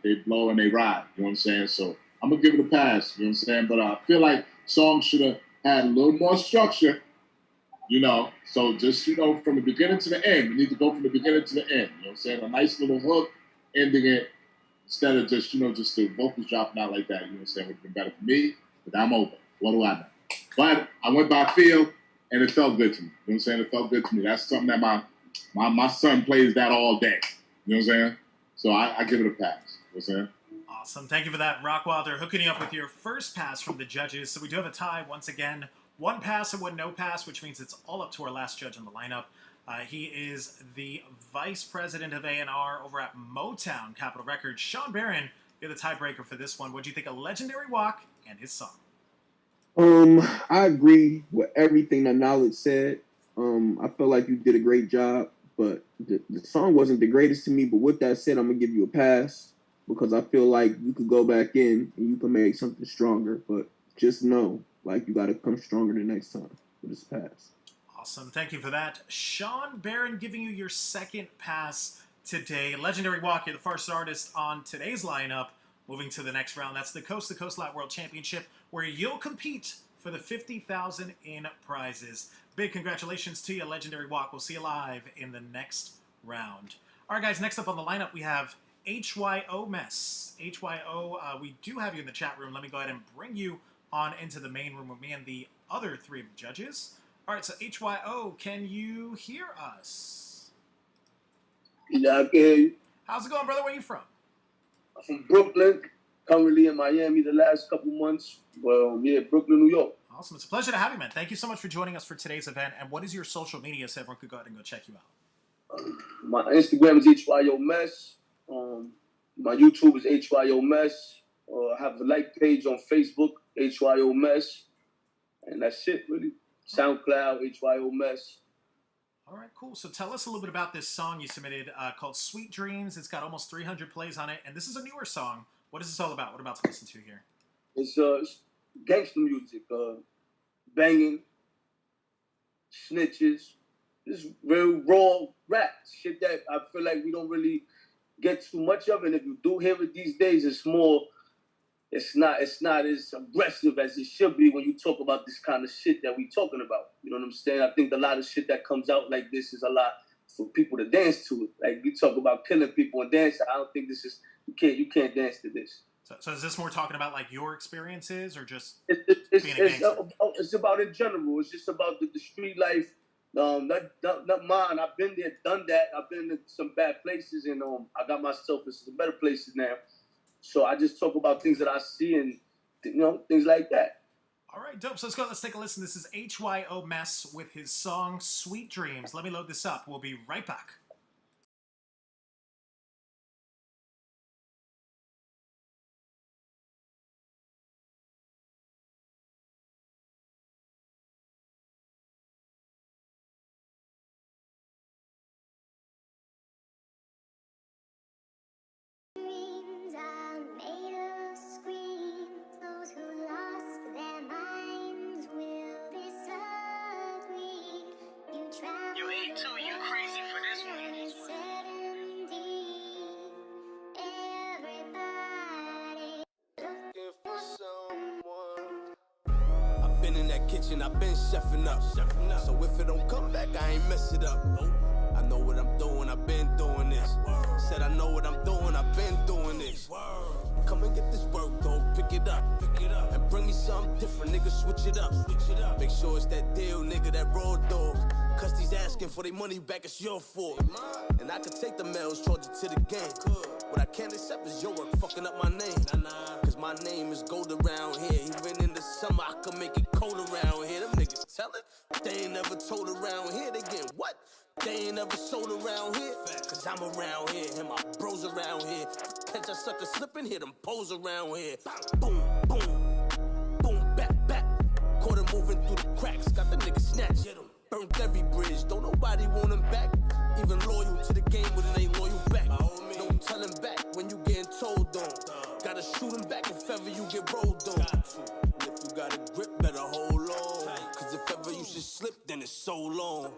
they blow and they ride. You know what I'm saying? So I'm gonna give it a pass. You know what I'm saying? But I feel like songs should have had a little more structure. So just, from the beginning to the end, we need to go from the beginning to the end. You know what I'm saying? A nice little hook, ending it, instead of just the vocals dropping out like that. You know what I'm saying? Would have been better for me, but I'm open. What do I know? But I went by feel, and it felt good to me. You know what I'm saying? It felt good to me. That's something that my son plays that all day. You know what I'm saying? So I give it a pass. You know what I'm saying? Awesome. Thank you for that, Rockwilder, hooking you up with your first pass from the judges. So we do have a tie once again. One pass and one no pass, which means it's all up to our last judge on the lineup. He is the vice president of A&R over at Motown Capitol Records. Sean Barron, you're the tiebreaker for this one. What do you think of Legendary Walk and his song? I agree with everything that Knowledge said. I feel like you did a great job, but the song wasn't the greatest to me. But with that said, I'm going to give you a pass because I feel like you could go back in and you can make something stronger. But just know, like, you got to come stronger the next time with this pass. Awesome. Thank you for that. Sean Barron giving you your second pass today. Legendary Walk, you're the first artist on today's lineup. Moving to the next round. That's the Coast to Coast Latin World Championship, where you'll compete for the $50,000 in prizes. Big congratulations to you, Legendary Walk. We'll see you live in the next round. All right, guys, next up on the lineup, we have HYO Mess. HYO, we do have you in the chat room. Let me go ahead and bring you on into the main room with me and the other three judges. All right, so HYO, can you hear us? Yeah, I can hear you. How's it going, brother? Where are you from? I'm from Brooklyn, currently in Miami the last couple months. Well, yeah, Brooklyn, New York. Awesome. It's a pleasure to have you, man. Thank you so much for joining us for today's event. And what is your social media so everyone could go ahead and go check you out? My Instagram is HYO Mess. My YouTube is HYO Mess. I have a like page on Facebook, HYO Mess. And that's it, really. SoundCloud, HYO Mess. All right, cool. So tell us a little bit about this song you submitted called Sweet Dreams. It's got almost 300 plays on it. And this is a newer song. What is this all about? What are we about to listen to here? It's gangster music, banging, snitches. This real raw rap. Shit that I feel like we don't really get too much of. And if you do hear it these days, it's not as aggressive as it should be when you talk about this kind of shit that we talking about. You know what I'm saying? I think a lot of shit that comes out like this is a lot for people to dance to it. Like we talk about killing people and dance. I don't think this is you can't dance to this. So is this more talking about like your experiences or just it's about in general. It's just about the street life. Not mine. I've been there, done that. I've been to some bad places and I got myself in some better places now. So I just talk about things that I see and, things like that. All right, dope. So let's go. Let's take a listen. This is HYO Mess with his song Sweet Dreams. Let me load this up. We'll be right back. I've been chefing up. So if it don't come back, I ain't mess it up. I know what I'm doing, I've been doing this. Said I know what I'm doing, I've been doing this. Come and get this work, though, pick it up. And bring me something different, nigga, switch it up. Make sure it's that deal, nigga, that raw dog. Cause he's asking for their money back, it's your fault. And I could take the mails, charge it to the game. What I can't accept is your work fucking up my name. Cause my name is gold around here. Even in the summer, I could make it cold around here. Them niggas tellin', they ain't never told around here. They getting what? They ain't never sold around here. Cause I'm around here, and my bros around here. Catch a sucker slipping, hit them pose around here. Boom, boom, boom, back, back. Caught him moving through the cracks, got the nigga snatched. Burnt every bridge, don't nobody want him back. Even loyal to the game, but it ain't loyal back. Don't tell him back when you getting told on. Gotta shoot him back if ever you get rolled on. If you got a grip, better hold on. Cause if ever you should slip, then it's so long.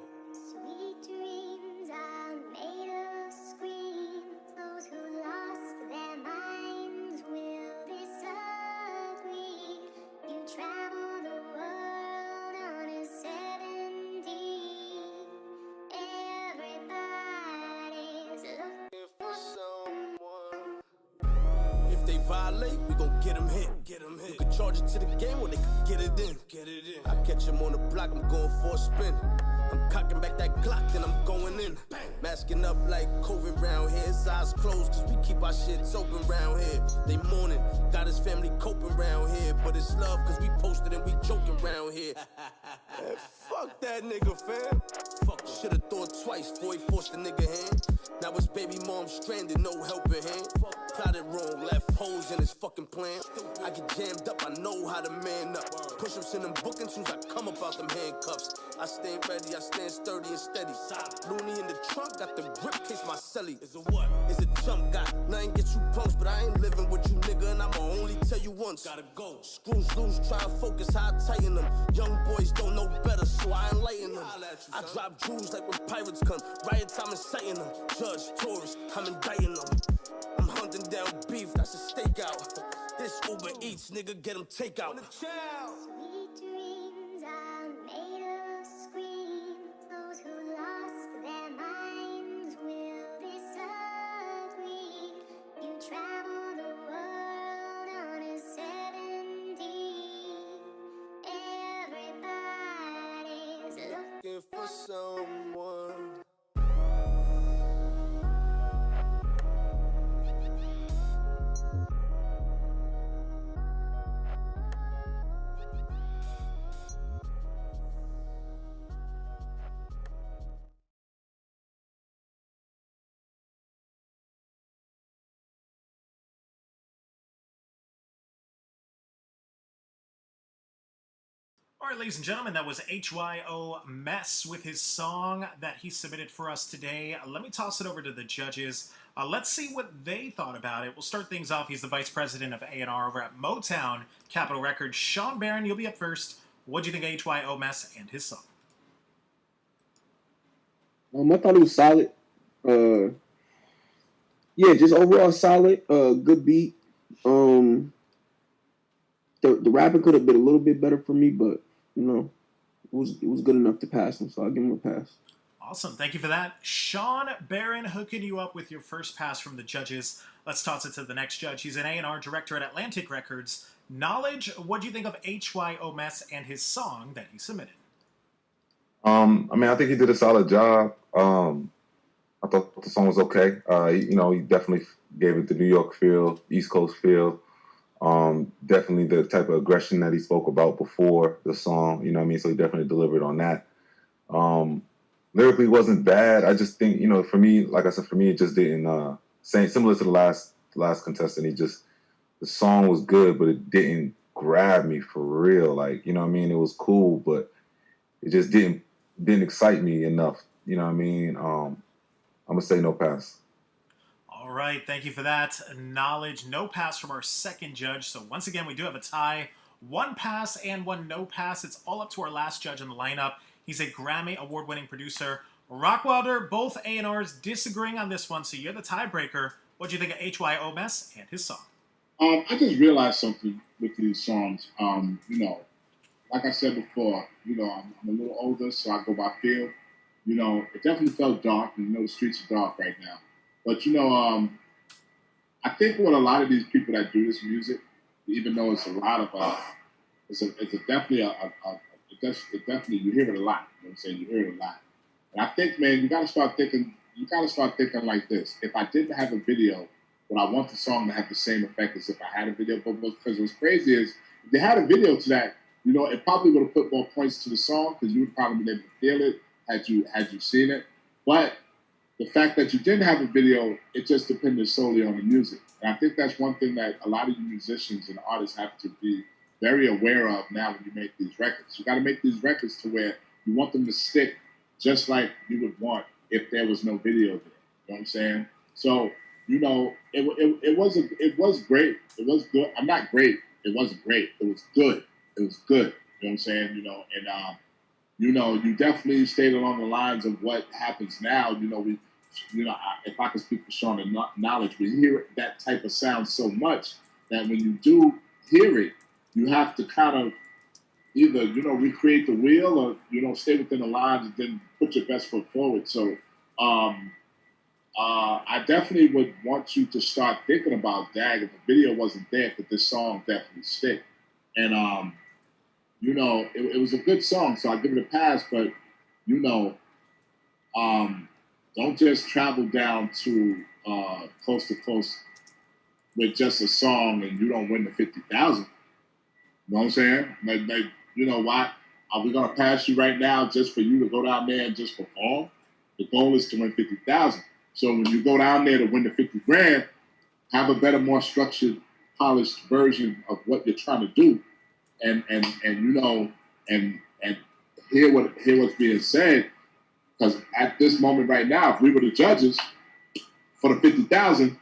Sweet dreams are made of screams. Those who lost their minds will disagree. You travel the world on a 70. Everybody's looking for someone. If they violate, we gon' get them hit. You can charge it to the game or they can get it in. I catch him on the block, I'm going for a spin. I'm cocking back that Glock, then I'm going in. Masking up like COVID round here. His eyes closed, cause we keep our shits open round here. They mourning, got his family coping round here. But it's love, cause we posted and we joking round here. Man, fuck that nigga, fam. Fuck, should've thought twice before he forced the nigga hand. Now his baby mom stranded, no helping hand. Plotted wrong, left holes in his fucking plan. I get jammed up, I know how to man up. Push-ups in them bookings, soon as I come up out them handcuffs. I stand ready, I stand sturdy and steady. Looney in the trunk, got the grip case my celly. Is a what? Is a jump guy. Nothing get you punks, but I ain't living with you, nigga, and I'ma only tell you once. Gotta go. Screws loose, try to focus how I tighten them. Young boys don't know better, so I enlighten them. I drop jewels like when pirates come. Riot time inciting them. Judge, tourist, I'm indicting them. I'm hunting down beef, that's a stakeout. This Uber Eats, nigga, get him takeout. Sweet dreams are made of screams. Those who lost their minds will disagree. You travel the world on a 70. Everybody's Looking for someone. All right, ladies and gentlemen, that was HYO Mess with his song that he submitted for us today. Let me toss it over to the judges. Let's see what they thought about it. We'll start things off. He's the vice president of A&R over at Motown Capitol Records. Sean Barron, you'll be up first. What do you think of HYO Mess and his song? I thought it was solid. Yeah, just overall solid. Good beat. The rapping could have been a little bit better for me, but you know, it was good enough to pass him, so I'll give him a pass. Awesome. Thank you for that. Sean Barron hooking you up with your first pass from the judges. Let's toss it to the next judge. He's an A&R director at Atlantic Records. Knowledge, what do you think of HYO Mess and his song that he submitted? I mean, I think he did a solid job. I thought the song was okay. He definitely gave it the New York feel, East Coast feel. Definitely the type of aggression that he spoke about before the song, you know what I mean? So he definitely delivered on that. Lyrically wasn't bad. I just think, for me, like I said, for me, it just didn't, similar to the last contestant, the song was good, but it didn't grab me for real. Like, you know what I mean? It was cool, but it just didn't excite me enough. You know what I mean? I'm going to say no pass. All right, thank you for that. Knowledge, no pass from our second judge. So once again, we do have a tie. One pass and one no pass. It's all up to our last judge in the lineup. He's a Grammy award-winning producer. ROCKWILDER, both A&Rs disagreeing on this one, so you're the tiebreaker. What do you think of HYO Mess and his song? I just realized something with these songs. Like I said before, I'm a little older, so I go by feel. It definitely felt dark, and the streets are dark right now. But I think with a lot of these people that do this music, even though it's a lot of it's definitely you hear it a lot. You know what I'm saying? You hear it a lot. And I think, man, you gotta start thinking like this. If I didn't have a video, would I want the song to have the same effect as if I had a video? But because what's crazy is if they had a video to that, you know, it probably would have put more points to the song because you would probably been able to feel it had you seen it. But the fact that you didn't have a video, it just depended solely on the music. And I think that's one thing that a lot of you musicians and artists have to be very aware of now when you make these records. You got to make these records to where you want them to stick just like you would want if there was no video there. You know what I'm saying? So, you know, it was great. It was good. I'm not great. It wasn't great. It was good. It was good. You know what I'm saying? You know, and you know, you definitely stayed along the lines of what happens now. You know, if I could speak for Sean and knowledge, we hear that type of sound so much that when you do hear it, you have to kind of either, you know, recreate the wheel or, you know, stay within the lines and then put your best foot forward. So I definitely would want you to start thinking about, dag, if the video wasn't there, could this song definitely stick? And, you know, it was a good song, so I give it a pass, but, you know, don't just travel down to coast to coast with just a song and you don't win the 50,000. You know what I'm saying? Like, you know, why are we gonna pass you right now just for you to go down there and just perform? The goal is to win 50,000. So when you go down there to win the 50 grand, have a better, more structured, polished version of what you're trying to do, and you know, and hear what's being said. Because at this moment right now, if we were the judges for the 50,000,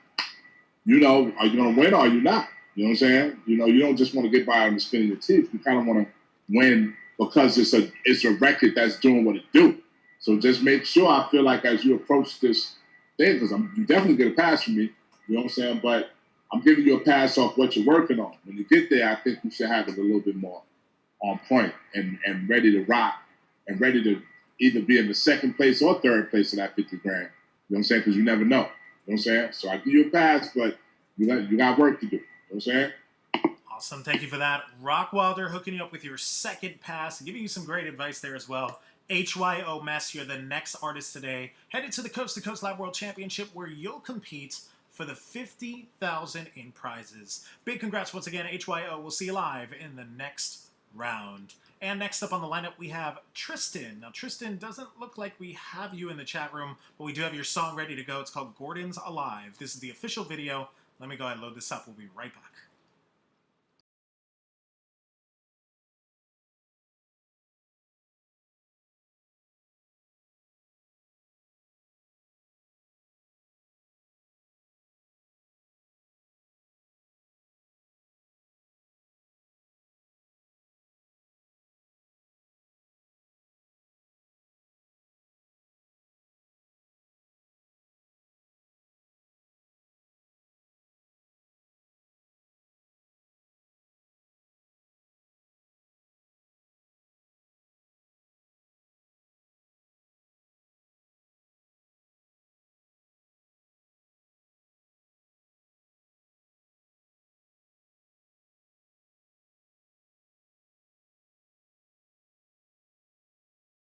you know, are you gonna win or are you not? You know what I'm saying? You know, you don't just want to get by on the skin of your teeth. You kind of want to win because it's a record that's doing what it do. So just make sure, I feel like, as you approach this thing, because you definitely get a pass from me, you know what I'm saying? But I'm giving you a pass off what you're working on. When you get there, I think you should have it a little bit more on point and ready to rock and ready to either be in the second place or third place of that 50 grand. You know what I'm saying? Because you never know. You know what I'm saying? So I give you a pass, but you got work to do. You know what I'm saying? Awesome. Thank you for that. ROCKWILDER hooking you up with your second pass and giving you some great advice there as well. HYO Mess, you're the next artist today. Headed to the Coast to Coast Lab World Championship where you'll compete for the 50,000 in prizes. Big congrats once again, HYO. We'll see you live in the next round. And next up on the lineup, we have Tristan. Now, Tristan, doesn't look like we have you in the chat room, but we do have your song ready to go. It's called Gordon's Alive. This is the official video. Let me go ahead and load this up. We'll be right back.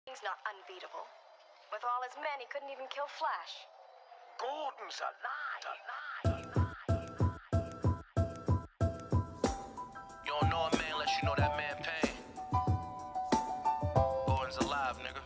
He's not unbeatable. With all his men, he couldn't even kill Flash. Gordon's alive. You don't know a man unless you know that man pain. Gordon's alive, nigga.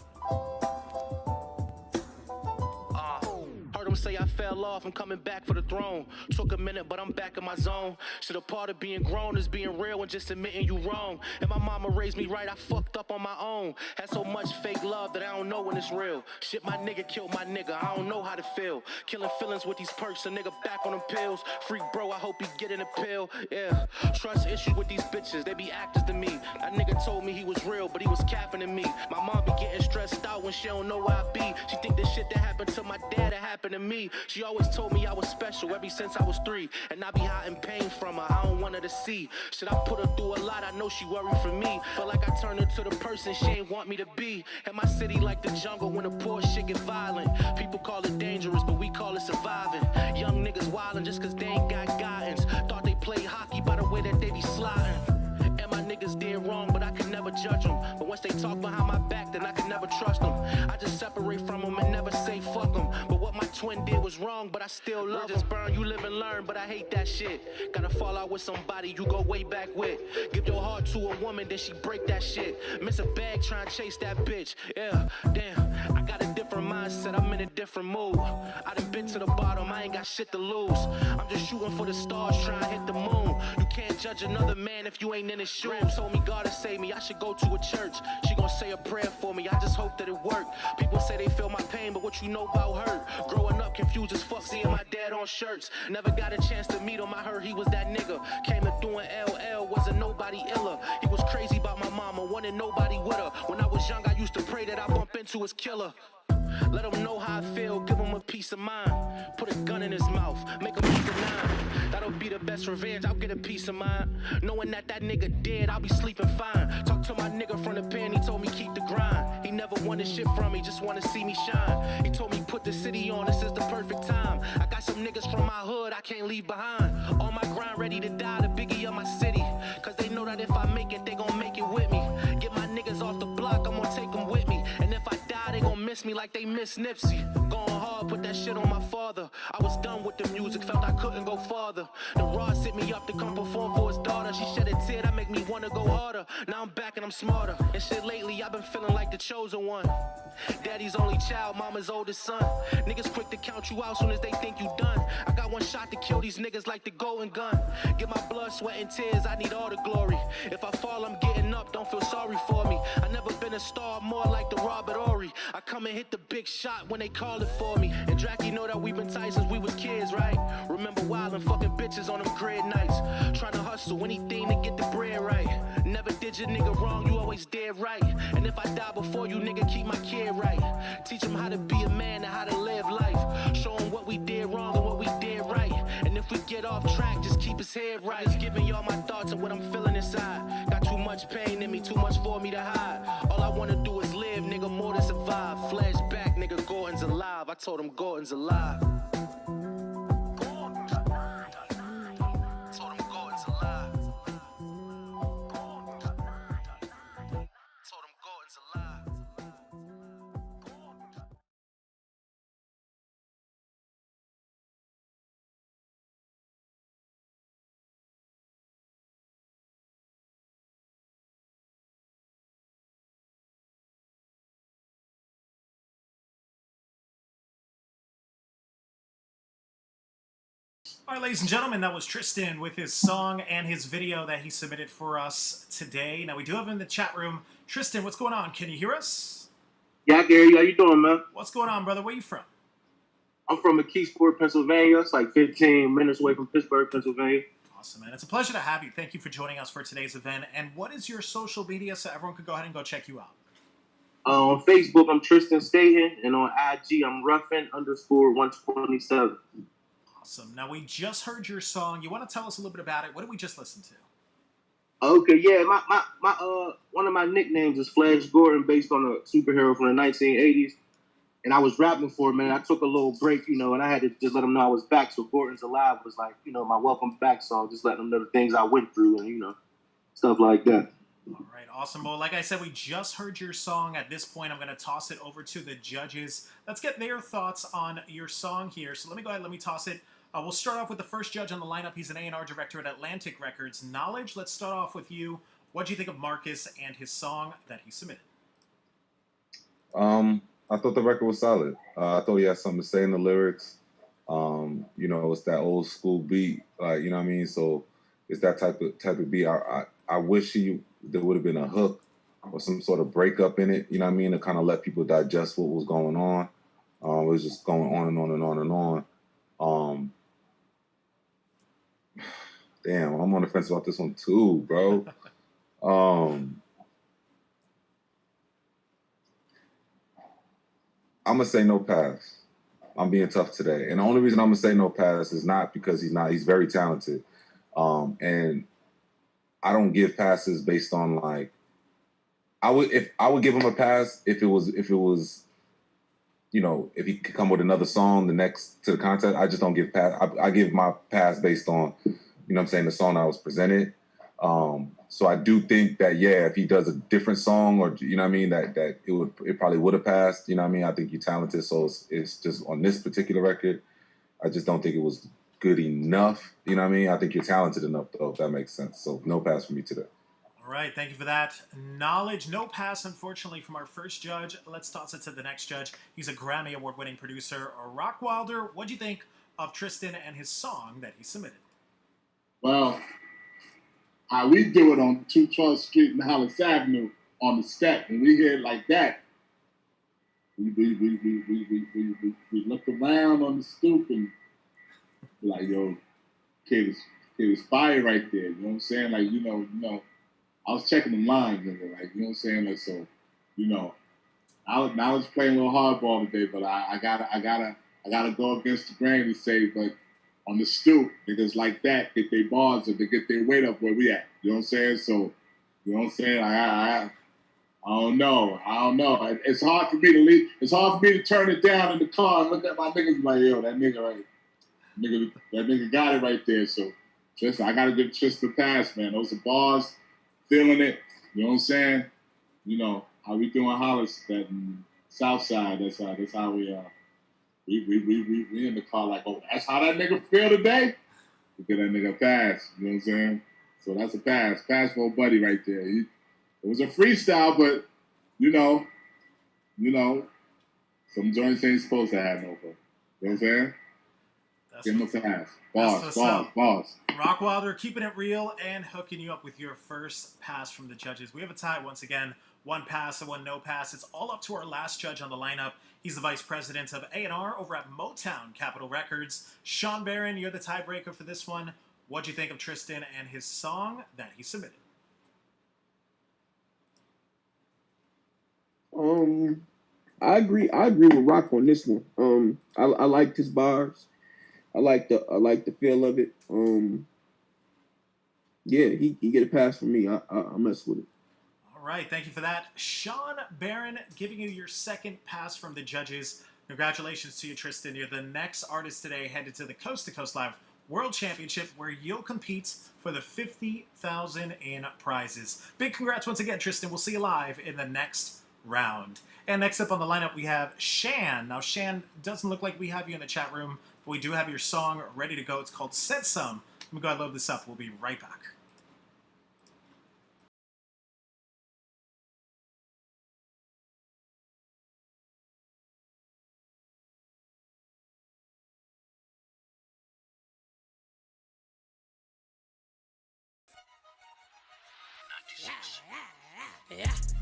Heard him say I fell off, I'm coming back for the throne. Took a minute, but I'm back in my zone. Shit, a part of being grown is being real and just admitting you wrong. And my mama raised me right, I fucked up on my own. Had so much fake love that I don't know when it's real. Shit, my nigga killed my nigga, I don't know how to feel. Killing feelings with these perks, a nigga back on them pills. Freak bro, I hope he get in a pill, yeah. Trust issues with these bitches, they be actors to me. That nigga told me he was real, but he was capping to me. My mom be getting stressed out when she don't know where I be. She think this shit that happened to my dad, that happened to me. She always told me I was special ever since I was 3. And I be hiding pain from her, I don't want her to see. Shit, I put her through a lot, I know she worried for me. Feel like I turned her to the person she ain't want me to be. And my city like the jungle when the poor shit get violent. People call it dangerous, but we call it surviving. Young niggas wildin' just cause they ain't got guidance. Thought they played hockey by the way that they be sliding. And my niggas did wrong, but I could never judge them. But once they talk behind my back, then I could never trust them. I just separate from them and never say fuck them. But what my twin did was wrong, but I still love them. Burn, you live and learn, but I hate that shit. Gotta fall out with somebody you go way back with. Give your heart to a woman, then she break that shit. Miss a bag, try and chase that bitch. Yeah, damn, I got a different mindset, I'm in a different mood. I done been to the bottom, I ain't got shit to lose. I'm just shooting for the stars, trying to hit the moon. You can't judge another man if you ain't in his shoes. Told me God to save me, I should go to a church. She gon' say a prayer for me, I just hope that it work. People say they feel my pain, but what you know about hurt? Growing up confused as fuck, seeing my dad on shirts. Never got a chance to meet him, I heard he was that nigga. Came up doing LL, wasn't nobody iller. He was crazy about my mama, wanted nobody with her. When I was young, I used to pray that I bump into his killer. Let him know how I feel, give him a peace of mind. Put a gun in his mouth, make him eat the nine. That'll be the best revenge, I'll get a peace of mind. Knowing that that nigga dead, I'll be sleeping fine. Talk to my nigga from the pen, he told me keep the grind. He never wanted shit from me, just wanna see me shine. He told me put the city on, this is the perfect time. I got some niggas from my hood I can't leave behind. On my grind, ready to die, the biggie of my city. Cause they know that if I make it, they gon' make it with me. Get my niggas off the block, I'm gonna take them with me. And if I die, they gon' miss me like they miss Nipsey. Going hard, put that shit on my father. I was done with the music, felt I couldn't go farther. The Ross hit me up to come perform for his daughter. She shed a tear, that make me wanna go harder. Now I'm back and I'm smarter. And shit lately, I've been feeling like the chosen one. Daddy's only child, mama's oldest son. Niggas quick to count you out soon as they think you done. I got one shot to kill these niggas like the golden gun. Get my blood, sweat, and tears, I need all the glory. If I fall, I'm getting up, don't feel sorry for me. I never been a star, more like the Robert Ory. I come and hit the big shot when they call it for me. And Dracky know that we been tight since we was kids, right? Remember wildin' fucking bitches on them grid nights. Trying to hustle anything to get the bread right. Never did your nigga wrong, you always did right. And if I die before you, nigga, keep my kid right. Teach him how to be a man and how to live life. Show him what we did wrong and what we did right. And if we get off track, just keep his head right. Just giving y'all my thoughts and what I'm feeling inside. Got too much pain in me, too much for me to hide. All I wanna do is live, nigga, more than survive. Flashback, nigga, Gordon's alive. I told him Gordon's alive. All right, ladies and gentlemen, that was Tristan with his song and his video that he submitted for us today. Now, we do have him in the chat room. Tristan, what's going on? Can you hear us? Yeah, I can hear you. How you doing, man? What's going on, brother? Where you from? I'm from McKeesport, Pennsylvania. It's like 15 minutes away from Pittsburgh, Pennsylvania. Awesome, man. It's a pleasure to have you. Thank you for joining us for today's event. And what is your social media so everyone can go ahead and go check you out? On Facebook, I'm Tristan Staten, and on IG, I'm Ruffin_127. Awesome. Now, we just heard your song. You want to tell us a little bit about it? What did we just listen to? Okay, yeah, my one of my nicknames is Flash Gordon, based on a superhero from the 1980s. And I was rapping for a minute. I took a little break, and I had to just let them know I was back. So Gordon's Alive was like, my welcome back song, just letting them know the things I went through and, stuff like that. All right, awesome. Well, like I said, we just heard your song. At this point, I'm going to toss it over to the judges. Let's get their thoughts on your song here. So let me go ahead, let me toss it. We'll start off with the first judge on the lineup. He's an A&R director at Atlantic Records. Knowledge, let's start off with you. What do you think of Marcus and his song that he submitted? I thought the record was solid. I thought he had something to say in the lyrics. It's that old school beat, like, you know what I mean? So it's that type of beat. I wish there would have been a hook or some sort of breakup in it, you know what I mean, to kind of let people digest what was going on. It was just going on and on and on and on. Damn, I'm on the fence about this one too, bro. I'm gonna say no pass. I'm being tough today, and the only reason I'm gonna say no pass is not because he's not. He's very talented, and I don't give passes based on like. I would give him a pass if it was you know, if he could come with another song the next to the contest, I just don't give pass. I give my pass based on, you know what I'm saying, the song I was presented. So I do think that, yeah, if he does a different song or, you know what I mean, that it probably would have passed, you know what I mean? I think you're talented, so it's just on this particular record, I just don't think it was good enough, you know what I mean? I think you're talented enough, though, if that makes sense. So no pass for me today. All right, thank you for that knowledge. No pass, unfortunately, from our first judge. Let's toss it to the next judge. He's a Grammy Award-winning producer, ROCKWILDER. What do you think of Tristan and his song that he submitted? Well, how we do it on 212th Street and Hollis Avenue on the step, when we hear it like that, we look around on the stoop and be like, yo, kid is fire right there. You know what I'm saying? Like, you know. I was checking the lines and like, you know what I'm saying? Like, so, you know, I was playing a little hardball today, but I gotta go against the grain and say, but on the stoop, niggas like that get their bars up, they get their weight up where we at. You know what I'm saying? So, you know what I'm saying? I don't know. It's hard for me to leave. It's hard for me to turn it down in the car and look at my niggas and be like, yo, that nigga got it right there. So, Tristan, I gotta give Tristan a pass, man. Those are bars. Feeling it, you know what I'm saying? You know how we doing Hollis, that South Side. That's how we in the car like, oh, that's how that nigga feel today. We get that nigga a pass. You know what I'm saying? So that's a pass for a buddy right there. It was a freestyle, but you know, some joints ain't supposed to have no fun. You know what I'm saying? Give him a pass. Bars. ROCKWILDER keeping it real and hooking you up with your first pass from the judges. We have a tie once again. 1 pass and 1 no pass. It's all up to our last judge on the lineup. He's the vice president of A&R over at Motown Capitol Records. Sean Barron, you're the tiebreaker for this one. What'd you think of Tristan and his song that he submitted? I agree with Rock on this one. I liked his bars. I like the feel of it. Yeah, he get a pass from me. I mess with it. All right, thank you for that. Sean Barron giving you your second pass from the judges. Congratulations to you, Tristan. You're the next artist today headed to the Coast to Coast Live World Championship, where you'll compete for the $50,000 in prizes. Big congrats once again, Tristan. We'll see you live in the next round. And next up on the lineup, we have Shan. Now, Shan, doesn't look like we have you in the chat room, but we do have your song ready to go. It's called Said Some. Let me go ahead and load this up. We'll be right back.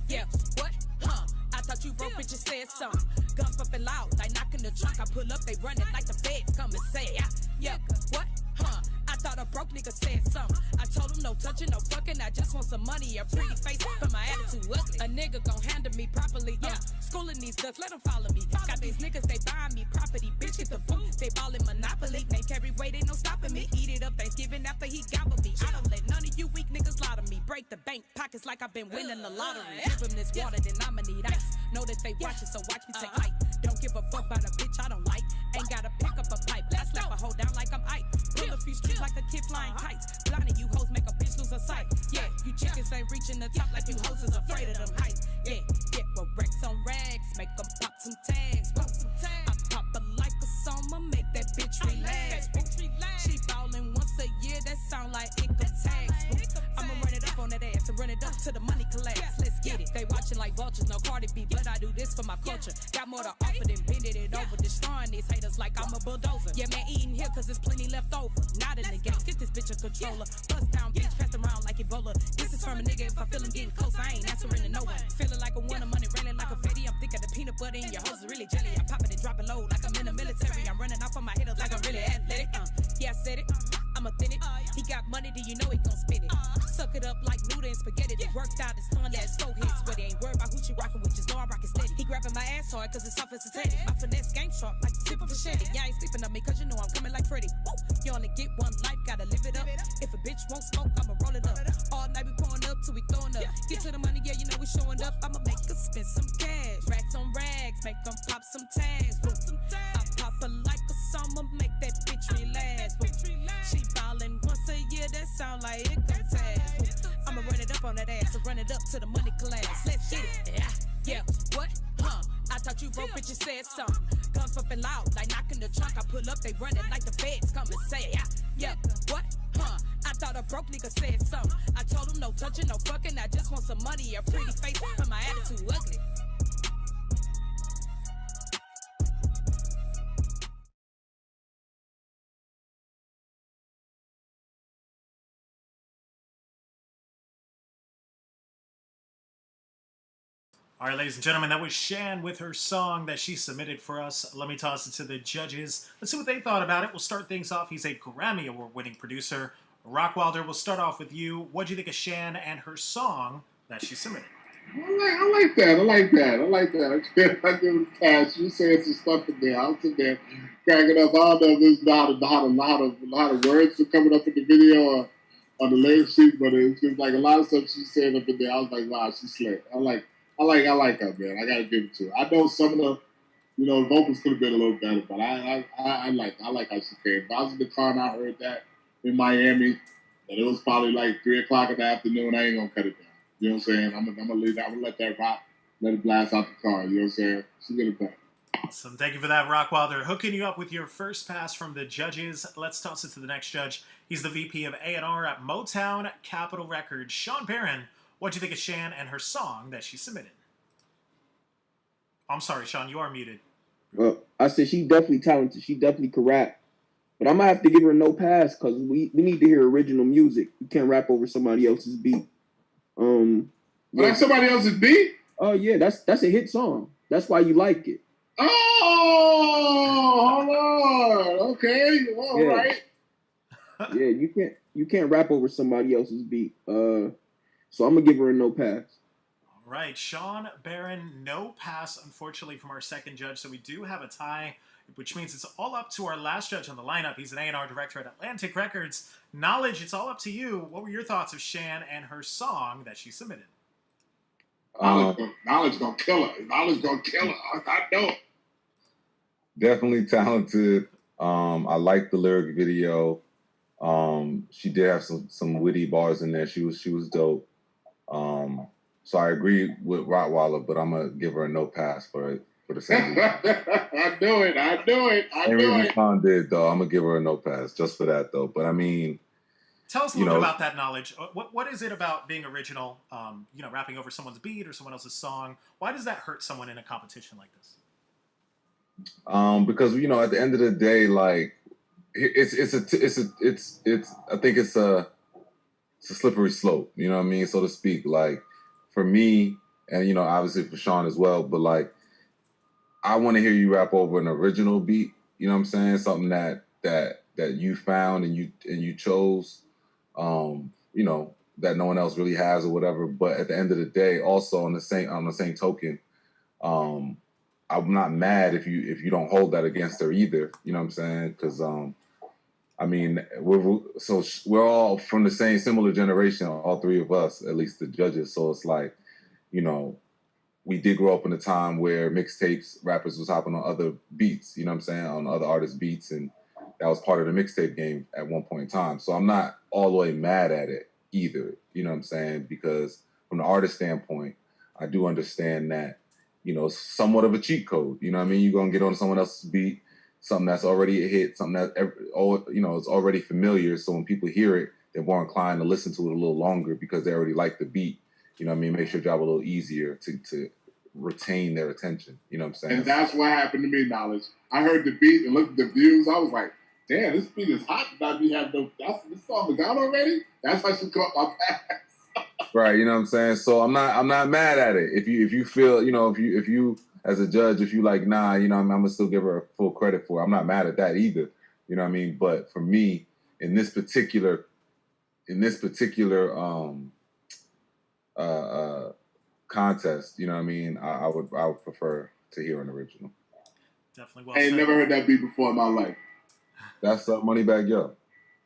Yeah, what? Huh? I thought you broke bitches said something. Guns bumping loud, I knock in the trunk. I pull up, they running like the feds come and say, yeah, what? Huh? I thought a broke nigga said something. I told him no touching, no fucking. I just want some money, a pretty face, but my attitude ugly. A nigga gon' handle me properly, yeah. Schooling these ducks, let them follow me. Got these niggas, they buying me property. Bitch, get the boot, they ballin' Monopoly. They carry weight, ain't no stopping me. Eat it up Thanksgiving after he gobble me. I don't let none of you weak niggas lie to me. Break the bank pockets like I've been winning the lottery. Give them this water, then I'ma need ice. Know that they watchin', so watch me take light. Don't give a fuck about a bitch I don't like. Ain't gotta pick up a pipe. I slap a hoe down like I'm Ike. Pull a few streets like a kid flying kites. Blinding you hoes make a bitch lose her sight. Yeah, you chickens ain't reaching the top like you hoes is afraid of them heights. Yeah, well, racks on rags, make them pop some tags. I pop her like a summer, make that bitch relax. She ballin' once a year, that sound like income tax. I'ma run it up on that ass and run it up till the money collapse. Let's get it. They watching like vultures, no Cardi B, but I do this for my culture. Got more to offer than bending it over, destroying these haters like I'm a bulldozer. Yeah, man, eating here cause there's plenty left over. Not in the game, get this bitch a controller. Bust down, bitch, pass around like Ebola. This is from a nigga, if I feel him getting close, I ain't answering to no one. Feeling like a winner, money raining like a fatty. I'm thinking the peanut butter in your hoes is really jelly. I'm popping and dropping low like I'm in the military. I'm running off on my haters like I'm really athletic. Yeah, I said it. I'ma thin it. He got money, do you know he gon' spend it? Suck it up like noodle and spaghetti. They worked out his son last 4 hits. Where they ain't worried about who she rockin' with, just know I rock it steady. He grabbing my ass hard cause it's soft as a teddy. My finesse game sharp like the tip of a shetty. Yeah, ain't sleeping on me cause you know I'm coming like Freddy. Woo! You only get one life, gotta live it up. If a bitch won't smoke, I'ma roll it up. All night we pouring up till we throwing up. Get to the money, yeah, you know we showing up. I'ma make her spend some cash. Racks on rags, make them pop some tags. Woo. I pop her like a summer, make that bitch relax. Woo. She ballin' once a year, that sound like it gon' tax. I'ma run it up on that ass, so run it up to the money class. Let's get it. Yeah, what? Huh? I thought you broke bitches said something. Guns bumping loud, like knocking the trunk. I pull up, they running like the feds come and say, yeah, what? Huh? I thought a broke nigga said something. I told him no touching, no fucking. I just want some money, a pretty face, but my attitude ugly. All right, ladies and gentlemen, that was Shan with her song that she submitted for us. Let me toss it to the judges. Let's see what they thought about it. We'll start things off. He's a Grammy Award-winning producer. ROCKWILDER, we'll start off with you. What do you think of Shan and her song that she submitted? I like that. I give it a pass. You saying some stuff in there. I was sitting there cracking up. I don't know if there's not a lot of words are coming up in the video or on the lyric sheet, but it's just like a lot of stuff she's saying up in there. I was like, wow, she's slick. I like her, man. I gotta give it to her. I know some of the, vocals could have been a little better, but I like how she came. If I was in the car and I heard that in Miami, and it was probably like 3 o'clock in the afternoon, I ain't gonna cut it down. You know what I'm saying? I'm gonna leave that. I'm gonna let that rock, let it blast out the car. You know what I'm saying? She get it back. Awesome. Thank you for that, ROCKWILDER. Hooking you up with your first pass from the judges. Let's toss it to the next judge. He's the VP of A&R at Motown Capitol Records. Sean Barron, what do you think of Shan and her song that she submitted? I'm sorry, Sean, you are muted. Well, I said she definitely talented. She definitely could rap. But I'm going to have to give her no pass because we need to hear original music. You can't rap over somebody else's beat. That's somebody else's beat? Oh, yeah. That's a hit song. That's why you like it. Oh, hold on. Okay. All right. Yeah, you can't rap over somebody else's beat. So I'm going to give her a no pass. All right, Sean Barron, no pass, unfortunately, from our second judge. So we do have a tie, which means it's all up to our last judge on the lineup. He's an A&R director at Atlantic Records. Knowledge, it's all up to you. What were your thoughts of Shan and her song that she submitted? Knowledge gonna kill her. Knowledge gonna kill her. I know. Definitely talented. I like the lyric video. She did have some witty bars in there. She was dope. So I agree with Rottweiler, but I'm gonna give her a no pass for the same reason. I knew it. Same reason Sean did, though. I'm gonna give her a no pass just for that, though. But I mean, tell us a little bit about that, Knowledge. What is it about being original? Rapping over someone's beat or someone else's song. Why does that hurt someone in a competition like this? Because at the end of the day, like I think it's a slippery slope. You know what I mean, so to speak. Like for me, and obviously for Sean as well. But like, I want to hear you rap over an original beat. You know what I'm saying? Something that you found and you chose. That no one else really has or whatever. But at the end of the day, also on the same token, I'm not mad if you don't hold that against her either. You know what I'm saying? Because we're all from the similar generation, all three of us, at least the judges. So it's like, we did grow up in a time where mixtapes, rappers was hopping on other beats. You know what I'm saying? On other artists' beats, and that was part of the mixtape game at one point in time. So I'm not all the way mad at it either. You know what I'm saying? Because from the artist standpoint, I do understand that, it's somewhat of a cheat code. You know what I mean? You're going to get on someone else's beat, something that's already a hit, something that, it's already familiar. So when people hear it, they're more inclined to listen to it a little longer because they already like the beat. You know what I mean? Makes your job a little easier to retain their attention. You know what I'm saying? And that's what happened to me, Knowledge. I heard the beat and looked at the views. I was like, damn, this beat is hot. This song is out already? That's how she caught my pass. Right, you know what I'm saying? So I'm not mad at it. If you feel, if you as a judge, if you like, nah, I'm gonna still give her full credit for it. I'm not mad at that either. You know what I mean? But for me, in this particular contest, you know what I mean? I would prefer to hear an original. Definitely well I ain't said. never heard that beat before in my life. That's Moneybagg Yo.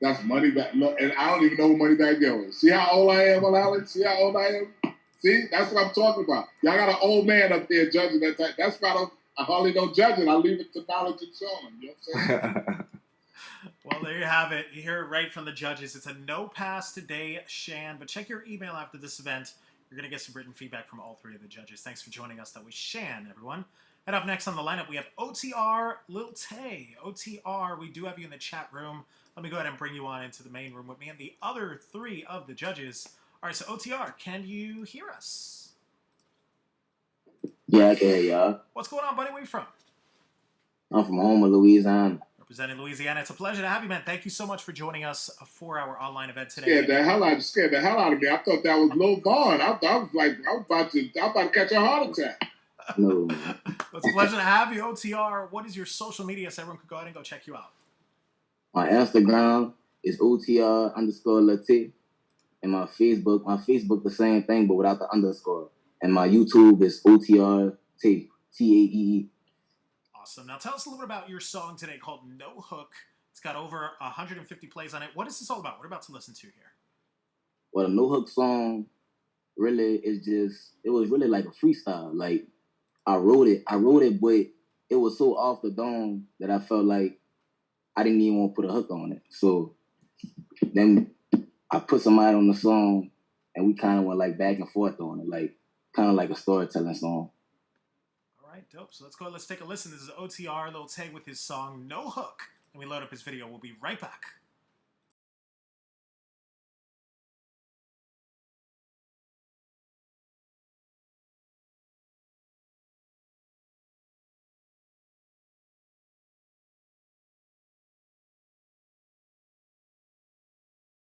That's Moneybagg. Look, and I don't even know who Moneybagg Yo is. See how old I am, Alex? See how old I am? See, that's what I'm talking about. Y'all got an old man up there judging that type. That's why I hardly don't judge it. I leave it to knowledge and SHAWN. You know what I'm saying? Well, there you have it. You hear it right from the judges. It's a no pass today, Shan. But check your email after this event. You're going to get some written feedback from all three of the judges. Thanks for joining us. That was Shan, everyone. And up next on the lineup, we have OTR Lil Tay. OTR, we do have you in the chat room. Let me go ahead and bring you on into the main room with me and the other three of the judges. All right, so OTR, can you hear us? Yeah, I can hear y'all. What's going on, buddy? Where you from? I'm from Homer, Louisiana. Representing Louisiana. It's a pleasure to have you, man. Thank you so much for joining us for our online event today. Scared the hell out of me. I thought that was Lil Vaughn. I was about to catch a heart attack. No. It's a pleasure to have you, OTR. What is your social media so everyone could go ahead and go check you out? My Instagram is OTR_Latte. And my Facebook the same thing, but without the underscore. And my YouTube is OTR Taee. Awesome. Now tell us a little bit about your song today called No Hook. It's got over 150 plays on it. What is this all about? What are we about to listen to here? Well, the No Hook song really it was really like a freestyle. Like I wrote it, but it was so off the dome that I felt like I didn't even want to put a hook on it. So then I put somebody on the song and we kind of went like back and forth on it, like kind of like a storytelling song. All right, dope. So let's go. Let's take a listen. This is OTR Lil Tay with his song No Hook. And we load up his video. We'll be right back.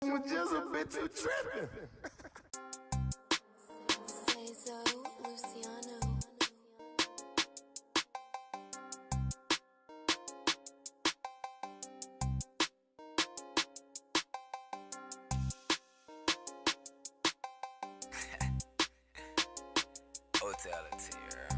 Was just a bit too tripping. Say so, Luciano. Hotel it here.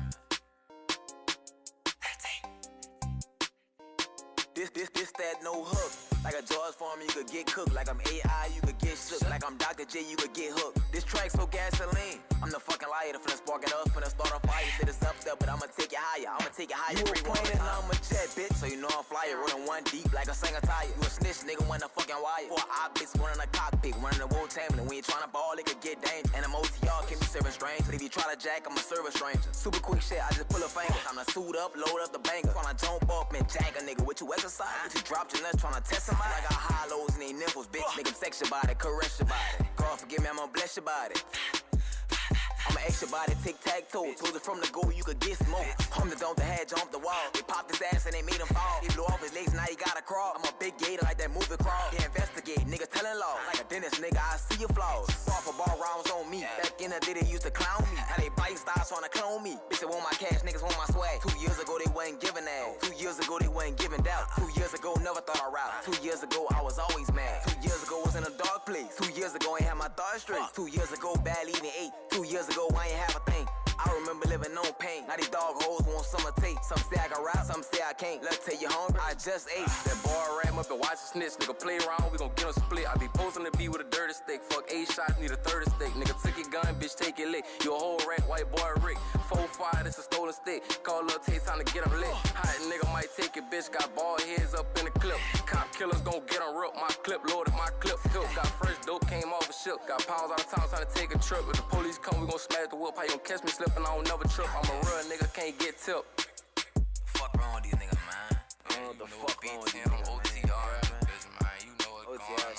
This that no hook. Like a Jaws farm, you could get cooked. Like I'm AI, you could get shook. Like I'm Dr. J, you could get hooked. This track so gasoline. I'm the fucking liar, finna spark it up, finna start a fire. Said it's up there, but I'ma take it higher. I'ma take it higher. You a plane and I'm a jet, bitch. So you know I'm flyer. Rolling one deep like a singer tire. You a snitch, nigga, when the fucking wire. For I bitch, running a cockpit, running the Motown. And when you tryna ball, it could get dangerous. And I'm OTR, can be serving strange. But if you try to jack, I'ma serve a stranger. Super quick shit, I just pull a finger. I'm to suit up, load up the banger. Tryna jump up and jack a nigga. With you exercise? With you dropped your nuts, tryna test somebody. I got high lows and they nipples, bitch. Make them sex your body, caress your body. God forgive me, I'm gonna bless your body. I'ma X your body, tic-tac-toe. Told it from the go, you could get smoked. Hum the dome, the head, jump the wall. They popped his ass and they made him fall. He blew off his legs, now he gotta crawl. I'm a big gator like that movie crawl. Can't investigate, niggas telling law. Like a dentist, nigga, I see your flaws. Bar for bar rounds on me. Back in the day, they used to clown me. Now they bite styles trying to clone me. Bitch, they want my cash, niggas want my swag. 2 years ago, they wasn't giving that. 2 years ago, they wasn't giving doubt. 2 years ago, never thought I'd rap. 2 years ago, I was always mad. 2 years ago, was in a dark place. 2 years ago, ain't had my thoughts straight. 2 years ago, barely even ate. 2 years ago, I ain't have a thing. I remember living on pain. Now these dog hoes want summer tape. Some say I can rap, some say I can't. Let's tell you hungry, I just ate. That boy ram up and watch a snitch. Nigga play around, we gon' get him split. I be posting the beat with a dirty stick. Fuck 8 shots, need a 30 stick. Nigga took your gun, bitch, take it lick. You a whole rat, white boy Rick. 4-5, this a stolen stick. Call up, take time to get him lit. Hot nigga might take it, bitch. Got bald heads up in the clip. Cop killers gon' get him ripped. My clip loaded, my clip filled. Got fresh dope, came off a ship. Got pounds out of town, trying to take a trip. If the police come, we gon' smash the whip. How you gon' catch me slipping? I don't never trip. I'm a real nigga, can't get tipped. Fuck wrong with these niggas, man. What the fuck wrong with these niggas, man? Bitch, man. You know what's going on.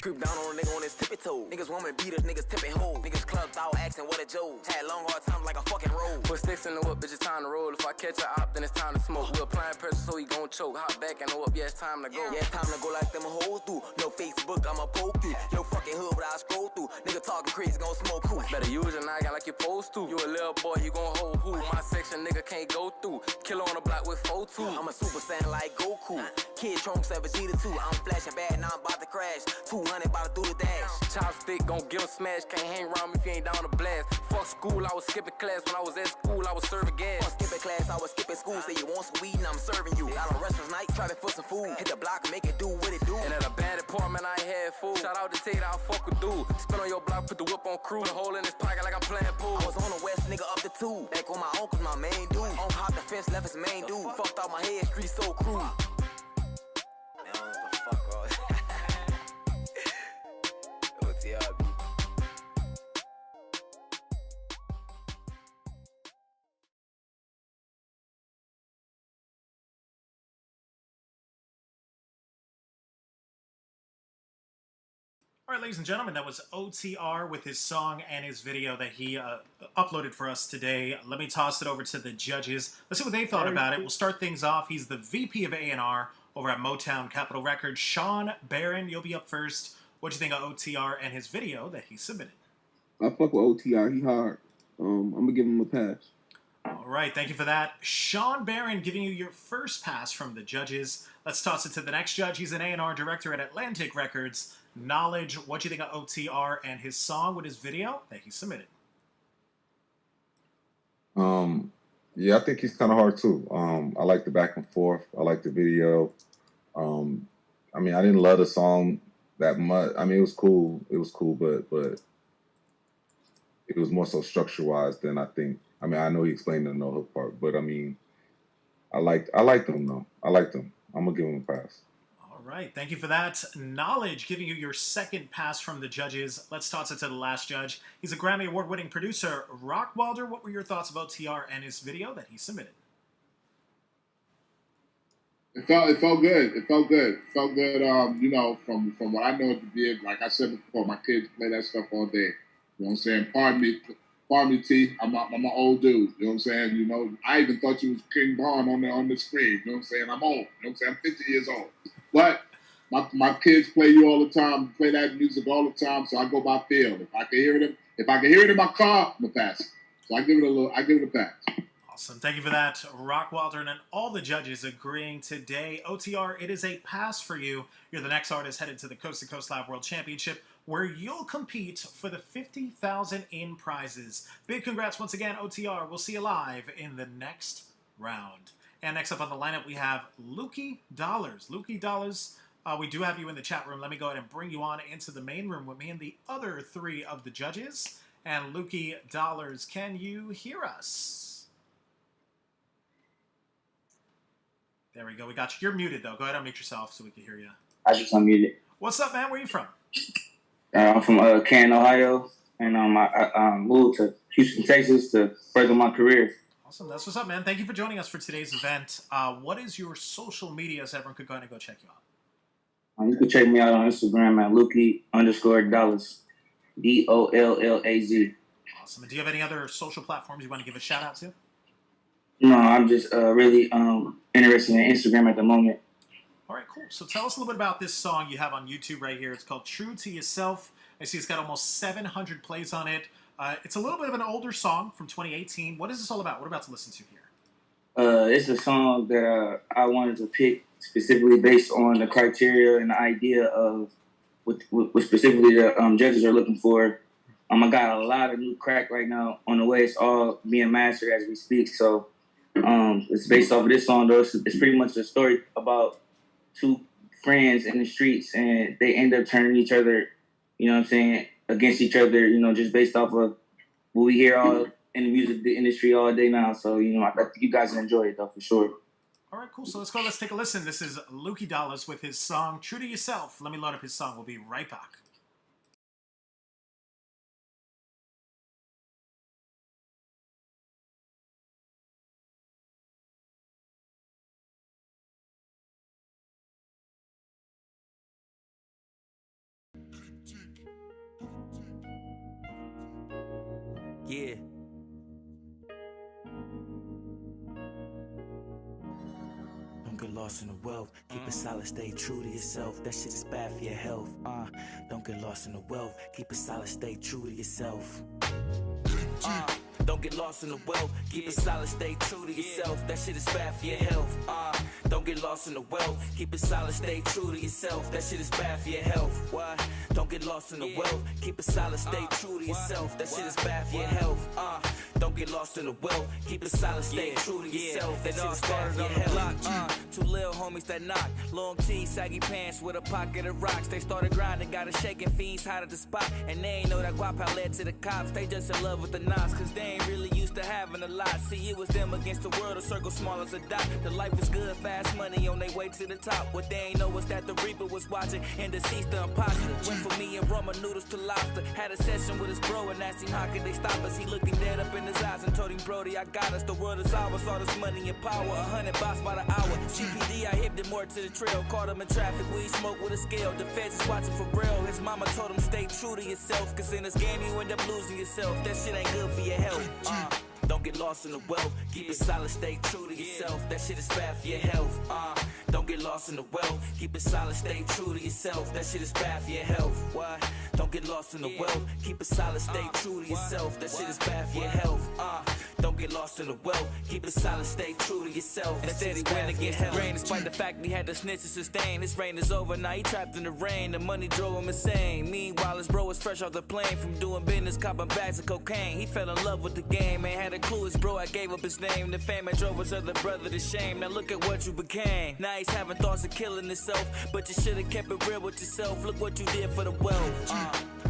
Creep down on a nigga on his tippy toe. Niggas woman beaters, niggas tipping hoes. Niggas clubbed out asking what a Joe. Had long hard times like a fucking road. Put sticks in the whip, bitch, it's time to roll. If I catch a op, then it's time to smoke. We applying pressure so he gon' choke. Hop back and know up, yeah, it's time to go. Yeah, it's time to go like them hoes do. No Facebook, I'ma poke you. Yo fucking hood, but I scroll through. Nigga talking crazy, gon' smoke who? Better use your noggin like you supposed to. You a little boy, you gon' hold who? My section, nigga can't go through. Killer on the block with 4-2. I'm a super saiyan like Goku. Kid trunk 7 Vegeta 2. I'm flashing bad, now I'm about to crash. 200 about to do the dash. Chopstick gon' get him smashed. Can't hang around me if you ain't down to blast. Fuck school, I was skipping class. When I was at school, I was serving gas. Fuck skipping class, I was skipping school. Say you want some weed and I'm serving you. Out on restaurants night, trapping for some food. Hit the block, make it do what it do. And at a bad apartment, I ain't had food. Shout out to Tate, I fuck with dude. Spin on your block, put the whip on crew. The hole in his pocket like I'm playing pool. I was on the west, nigga up the 2. Back on my uncle's my main dude. On hop the fence, left his main dude. Fucked out my head, street so crude. All right, ladies and gentlemen, that was OTR with his song and his video that he uploaded for us today. Let me toss it over to the judges. Let's see what they thought about it. We'll start things off. He's the VP of A&R over at Motown Capitol Records. Sean Barron, you'll be up first. What'd you think of OTR and his video that he submitted? I fuck with OTR. He hard. I'm gonna give him a pass. All right, thank you for that. Sean Barron giving you your first pass from the judges. Let's toss it to the next judge. He's an A&R director at Atlantic Records. Knowledge, what do you think of OTR and his song with his video that he submitted? Yeah, I think he's kind of hard too. I like the back and forth. I like the video. I mean, I didn't love the song that much. I mean, it was cool. It was cool, but it was more so structure-wise than I think. I mean, I know he explained the no hook part, but I mean, I liked them though. I liked them. I'm gonna give him a pass. All right, thank you for that. Knowledge, giving you your second pass from the judges. Let's toss it to the last judge. He's a Grammy Award-winning producer, ROCKWILDER. What were your thoughts about TR and his video that he submitted? It felt good. It felt good. You know, from what I know at the did, like I said before, my kids play that stuff all day. You know what I'm saying? Pardon me, T. I'm an old dude. You know what I'm saying? You know, I even thought you was King Bond on the screen. You know what I'm saying? I'm old. You know what I'm saying? I'm 50 years old. But my kids play you all the time, play that music all the time, so I go by feel. If I can hear it in my car, I'm gonna pass it. So I give it a pass. Awesome. Thank you for that, ROCKWILDER, and all the judges agreeing today. OTR, it is a pass for you. You're the next artist headed to the Coast to Coast Live World Championship, where you'll compete for the $50,000 in prizes. Big congrats once again, OTR. We'll see you live in the next round. And next up on the lineup, we have Lukey Dollars. Lukey Dollars, we do have you in the chat room. Let me go ahead and bring you on into the main room with me and the other three of the judges. And Lukey Dollars, can you hear us? There we go. We got you. You're muted, though. Go ahead and unmute yourself so we can hear you. I just unmuted. What's up, man? Where are you from? I'm from Canton, Ohio, and I moved to Houston, Texas to further my career. Awesome. That's what's up, man. Thank you for joining us for today's event. What is your social media so everyone could go ahead and go check you out? You can check me out on Instagram at Lukey_Dollars. DOLLAZ. Awesome. And do you have any other social platforms you want to give a shout out to? No, I'm just really interested in Instagram at the moment. All right, cool. So tell us a little bit about this song you have on YouTube right here. It's called True to Yourself. I see it's got almost 700 plays on it. It's a little bit of an older song from 2018. What is this all about? What are we about to listen to here? It's a song that I wanted to pick specifically based on the criteria and the idea of what specifically the judges are looking for. I got a lot of new crack right now on the way. It's all being mastered as we speak. So it's based off of this song, though. It's pretty much a story about two friends in the streets, and they end up turning each other, you know what I'm saying, against each other, you know, just based off of what we hear all in the music industry all day now. So, you know, I think you guys will enjoy it, though, for sure. All right, cool. So let's go. Let's take a listen. This is Lukey Dollars with his song, True to Yourself. Let me load up his song. We'll be right back. Yeah. Don't get lost in the wealth, keep it solid, stay true to yourself. That shit is bad for your health. Don't get lost in the wealth, keep it solid, stay true to yourself. Don't get lost in the wealth, keep it solid, stay true to yourself. That shit is bad for your health. Don't get lost in the wealth, keep it solid, stay true to yourself. That shit is bad for your health. Why? Don't get lost in the wealth, keep it solid, stay true to yourself. That shit is bad for your health. Don't get lost in the wealth, keep it solid, stay true to yourself. That shit is bad for your health. Two little homies that knock, long tee, saggy pants with a pocket of rocks. They started grinding, got a shaking fiends hot at the spot, and they ain't know that guap had led to the cops. They just in love with the knots, cause they ain't really used to having a lot. See, it was them against the world, a circle small as a dot. The life was good, fast money on their way to the top. What they ain't know was that the Reaper was watching and deceased the imposter. Went for me and ramen noodles to lobster. Had a session with his bro and asked him how could they stop us. He looking dead up in his eyes and told him, Brody, I got us. The world is ours, all this money and power. 100 bucks by the hour. CPD, I hipped him more to the trail. Caught him in traffic, weed smoke with a scale. The feds is watching for real. His mama told him stay true to yourself, cause in this game you end up losing yourself. That shit ain't good for your health. Don't get lost in the wealth, keep it solid, stay true to yourself. That shit is bad for your health. Don't get lost in the wealth, keep it solid, stay true to yourself. That shit is bad for your health. Why? Don't get lost in the wealth, keep it solid, stay true to yourself. That shit is bad for your health. Don't get lost in the wealth, keep it solid, stay true to yourself. That shit is bad against the rain, despite the fact he had the snitch to sustain. His reign is over, now he trapped in the rain. The money drove him insane. Meanwhile, his bro was fresh off the plane from doing business, copping bags of cocaine. He fell in love with the game, ain't had a clue. His bro, I gave up his name. The fame and drove his other brother to shame. Now look at what you became. Now he's having thoughts of killing himself, but you should've kept it real with yourself. Look what you did for the wealth.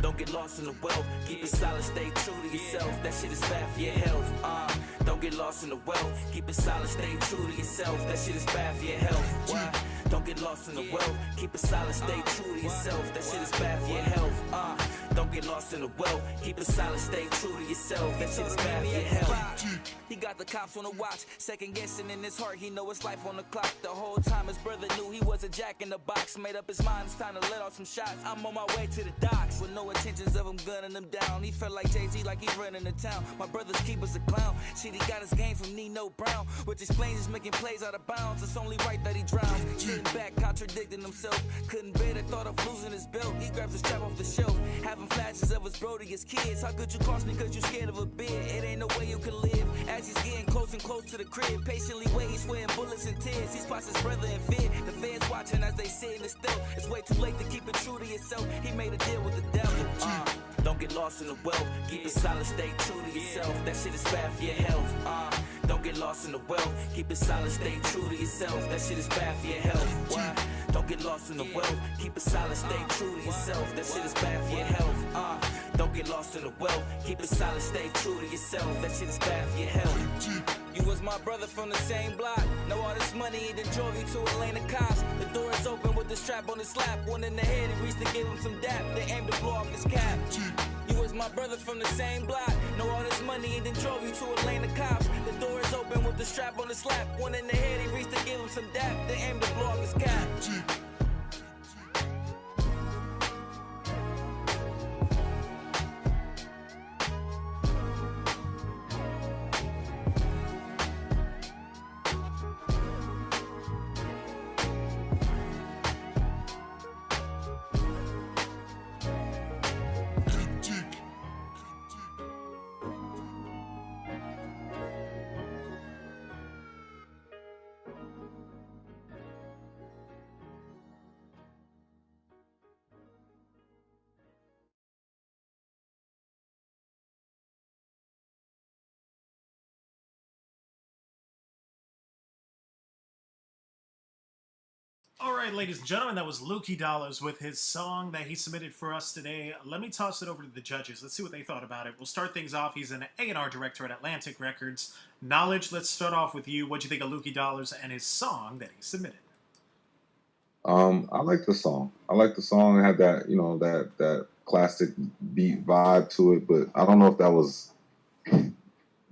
Don't get lost in the wealth, keep it solid, stay true to yourself. That shit is bad for your health. Don't get lost in the wealth, keep it solid, stay true to yourself. That shit is bad for your health. Why? Don't get lost in the wealth, keep it solid, stay true to yourself. That shit is bad for your health. Don't get lost in the wealth, keep it solid, stay true to yourself. That shit is bad for your health. He got the cops on the watch, second guessing in his heart, he know it's life on the clock. The whole time his brother knew he was a jack in the box. Made up his mind, it's time to let off some shots. I'm on my way to the docks, with no intentions of him gunning them down. He felt like Jay-Z, like he running the town. My brother's keeper's a clown. Shit, he got his game from Nino Brown, which explains he's making plays out of bounds. It's only right that he drowns. Sitting back, contradicting himself. Couldn't bear the thought of losing his belt. He grabs the strap off the shelf, having flashes of his bro to his kids. How could you cross me cause you scared of a bid? It ain't no way you can live. As he's getting close and close to the crib, patiently waiting, sweating bullets and tears. He spots his brother in fear. The feds watching as they sit in the still. It's way too late to keep it true to yourself. He made a deal with the devil. Don't get lost in the wealth, keep it solid, stay true to yourself. That shit is bad for your health. Don't get lost in the wealth, keep it solid, stay true to yourself. That shit is bad for your health. Why? Don't get lost in the wealth, keep it solid, stay true to yourself. That shit is bad for your health. Don't get lost in the wealth, keep it solid, stay true to yourself. That shit is bad for your health. You was my brother from the same block. Know all this money, he done drove you to a lane of cops. The door is open with the strap on his slap. One in the head, he reached to give him some dap. They aimed to blow off his cap. You was my brother from the same block. Know all this money, he done drove you to a lane of cops. The door is open with the strap on his slap. One in the head, he reached to give him some dap. They aimed to blow off his cap. All right, ladies and gentlemen, that was Lukey Dollars with his song that he submitted for us today. Let me toss it over to the judges. Let's see what they thought about it. We'll start things off. He's an A&R director at Atlantic Records. Knowledge, let's start off with you. What'd you think of Lukey Dollars and his song that he submitted? I like the song. I like the song. It had that, that classic beat vibe to it, but I don't know if that was the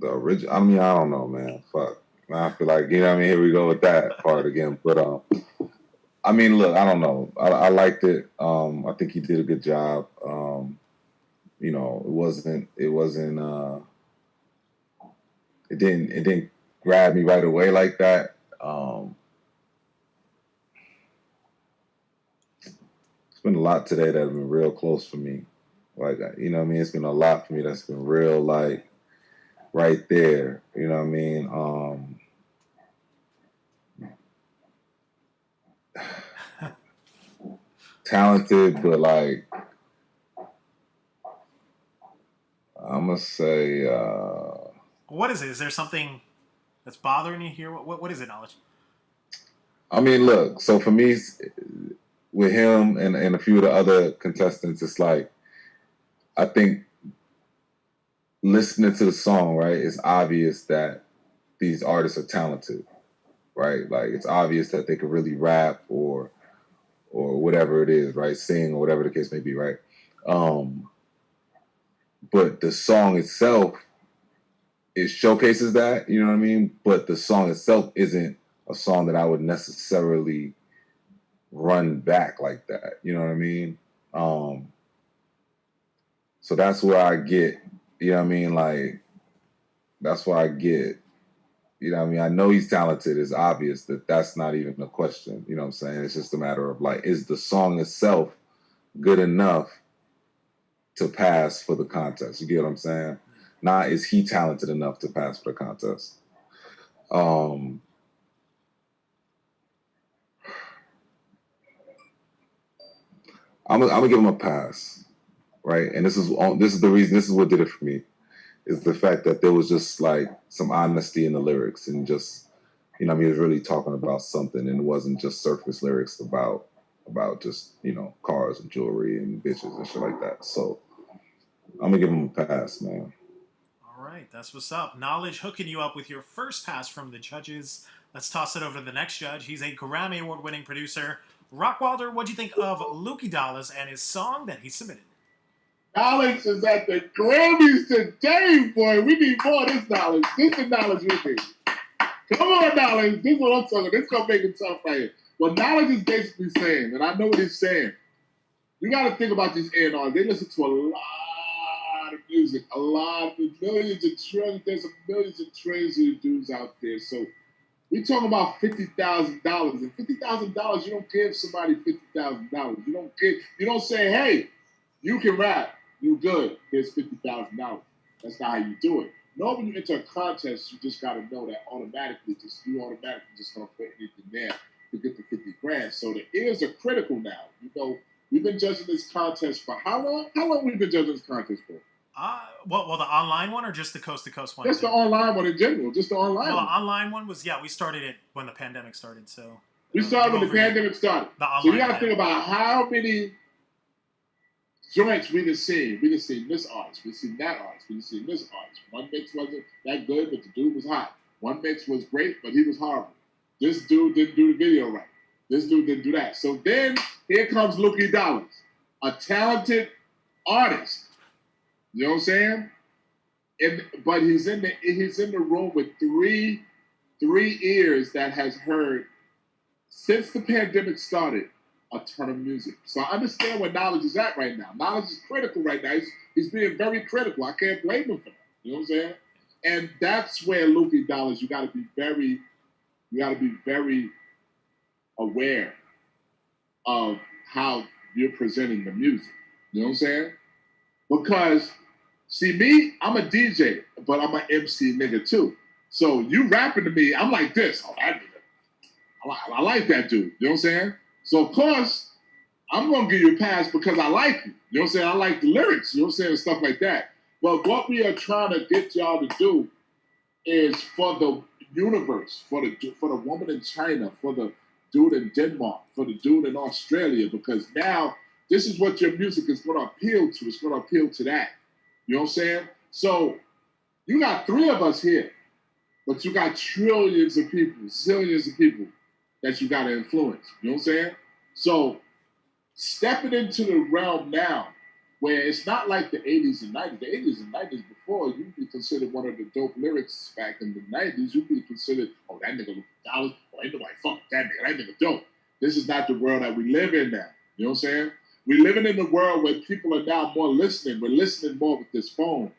original. I mean, I don't know, man. Fuck. I feel like, here we go with that part again. But I mean, look, I don't know. I liked it. I think he did a good job. It wasn't it didn't grab me right away like that. It's been a lot today that have been real close for me. Like, you know what I mean? It's been a lot for me that's been real, like, right there. You know what I mean? Talented, but like, I'm gonna say. What is it? Is there something that's bothering you here? What is it, Knowledge? I mean, look. So for me, with him and a few of the other contestants, it's like, I think listening to the song, right, it's obvious that these artists are talented, right? Like, it's obvious that they could really rap or whatever it is, right? Sing or whatever the case may be, right? But the song itself, it showcases that, you know what I mean? But the song itself isn't a song that I would necessarily run back like that, you know what I mean? So that's where I get, you know what I mean? Like, that's where I get, you know what I mean? I know he's talented. It's obvious that that's not even a question, you know what I'm saying? It's just a matter of, like, is the song itself good enough to pass for the contest? You get what I'm saying? Not is he talented enough to pass for the contest. I'm gonna give him a pass, right? And this is the reason. This is what did it for me, is the fact that there was just like some honesty in the lyrics and just, you know, I mean, he was really talking about something, and it wasn't just surface lyrics about just, you know, cars and jewelry and bitches and shit like that. So I'm gonna give him a pass, man. All right, that's what's up. Knowledge hooking you up with your first pass from the judges. Let's toss it over to the next judge. He's a Grammy Award-winning producer. ROCKWILDER, what'd you think of Lukey Dollars and his song that he submitted? Knowledge is at the Grammys today, boy. We need more of this knowledge. This is knowledge we need. Come on, Knowledge. This is what I'm talking. This is going to make it tough right here. What Knowledge is basically saying, and I know what he's saying, you got to think about these A&Rs. They listen to a lot of music, a lot of millions of trillions. There's millions of trillions of dudes out there. So we're talking about $50,000. And $50,000, you don't give somebody $50,000. You don't say, hey, you can rap. You good. Here's $50,000. That's not how you do it. No, when you enter a contest, you just got to know that automatically just going to put anything there to get the 50 grand. So the ears are critical now. You know, we've been judging this contest for how long? How long we've been judging this contest for? Well, the online one or just the coast-to-coast one? Just the online one in general. Just the online one. Well, the online one was, we started it when the pandemic started. So we started when the pandemic started. So you got to think about how many joints we just seen. We just seen this artist. We seen that artist. We just seen this artist. One mix wasn't that good, but the dude was hot. One mix was great, but he was horrible. This dude didn't do the video right. This dude didn't do that. So then here comes Lukey Dollars, a talented artist. You know what I'm saying? But he's in the room with three ears that has heard since the pandemic started a ton of music. So I understand where Knowledge is at right now. Knowledge is critical right now. He's being very critical. I can't blame him for that. You know what I'm saying? And that's where Lukey Dollars, you got to be very aware of how you're presenting the music. You know what I'm saying? Because, see, me, I'm a DJ, but I'm an MC nigga too. So you rapping to me, I'm like this. Oh, that nigga. I like that dude. You know what I'm saying? So, of course, I'm going to give you a pass because I like you. You know what I'm saying? I like the lyrics. You know what I'm saying? Stuff like that. But what we are trying to get y'all to do is for the universe, for the woman in China, for the dude in Denmark, for the dude in Australia, because now this is what your music is going to appeal to. It's going to appeal to that. You know what I'm saying? So you got three of us here, but you got trillions of people, zillions of people that you got to influence. You know what I'm saying? So stepping into the realm now where it's not like the 80s and 90s. The 80s and 90s before, you'd be considered one of the dope lyrics back in the 90s. You'd be considered, oh, that nigga Lukey Dollars. Oh, ain't nobody fuck that nigga. That nigga dope. This is not the world that we live in now. You know what I'm saying? We're living in a world where people are now more listening. We're listening more with this phone.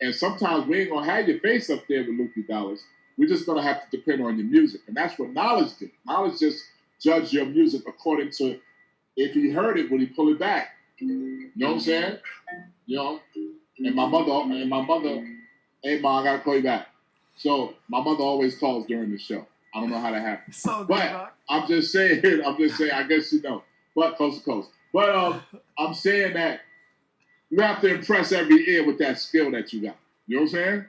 And sometimes we ain't gonna have your face up there with Lukey Dollars. We're just gonna have to depend on your music. And that's what Knowledge did. Knowledge just judged your music according to if he heard it, would he pull it back? You know what I'm saying? You know? And my mother, hey Ma, I gotta call you back. So my mother always calls during the show. I don't know how that happens. So good, but I'm just saying, I guess you know. But coast to coast. But I'm saying that you have to impress every ear with that skill that you got. You know what I'm saying?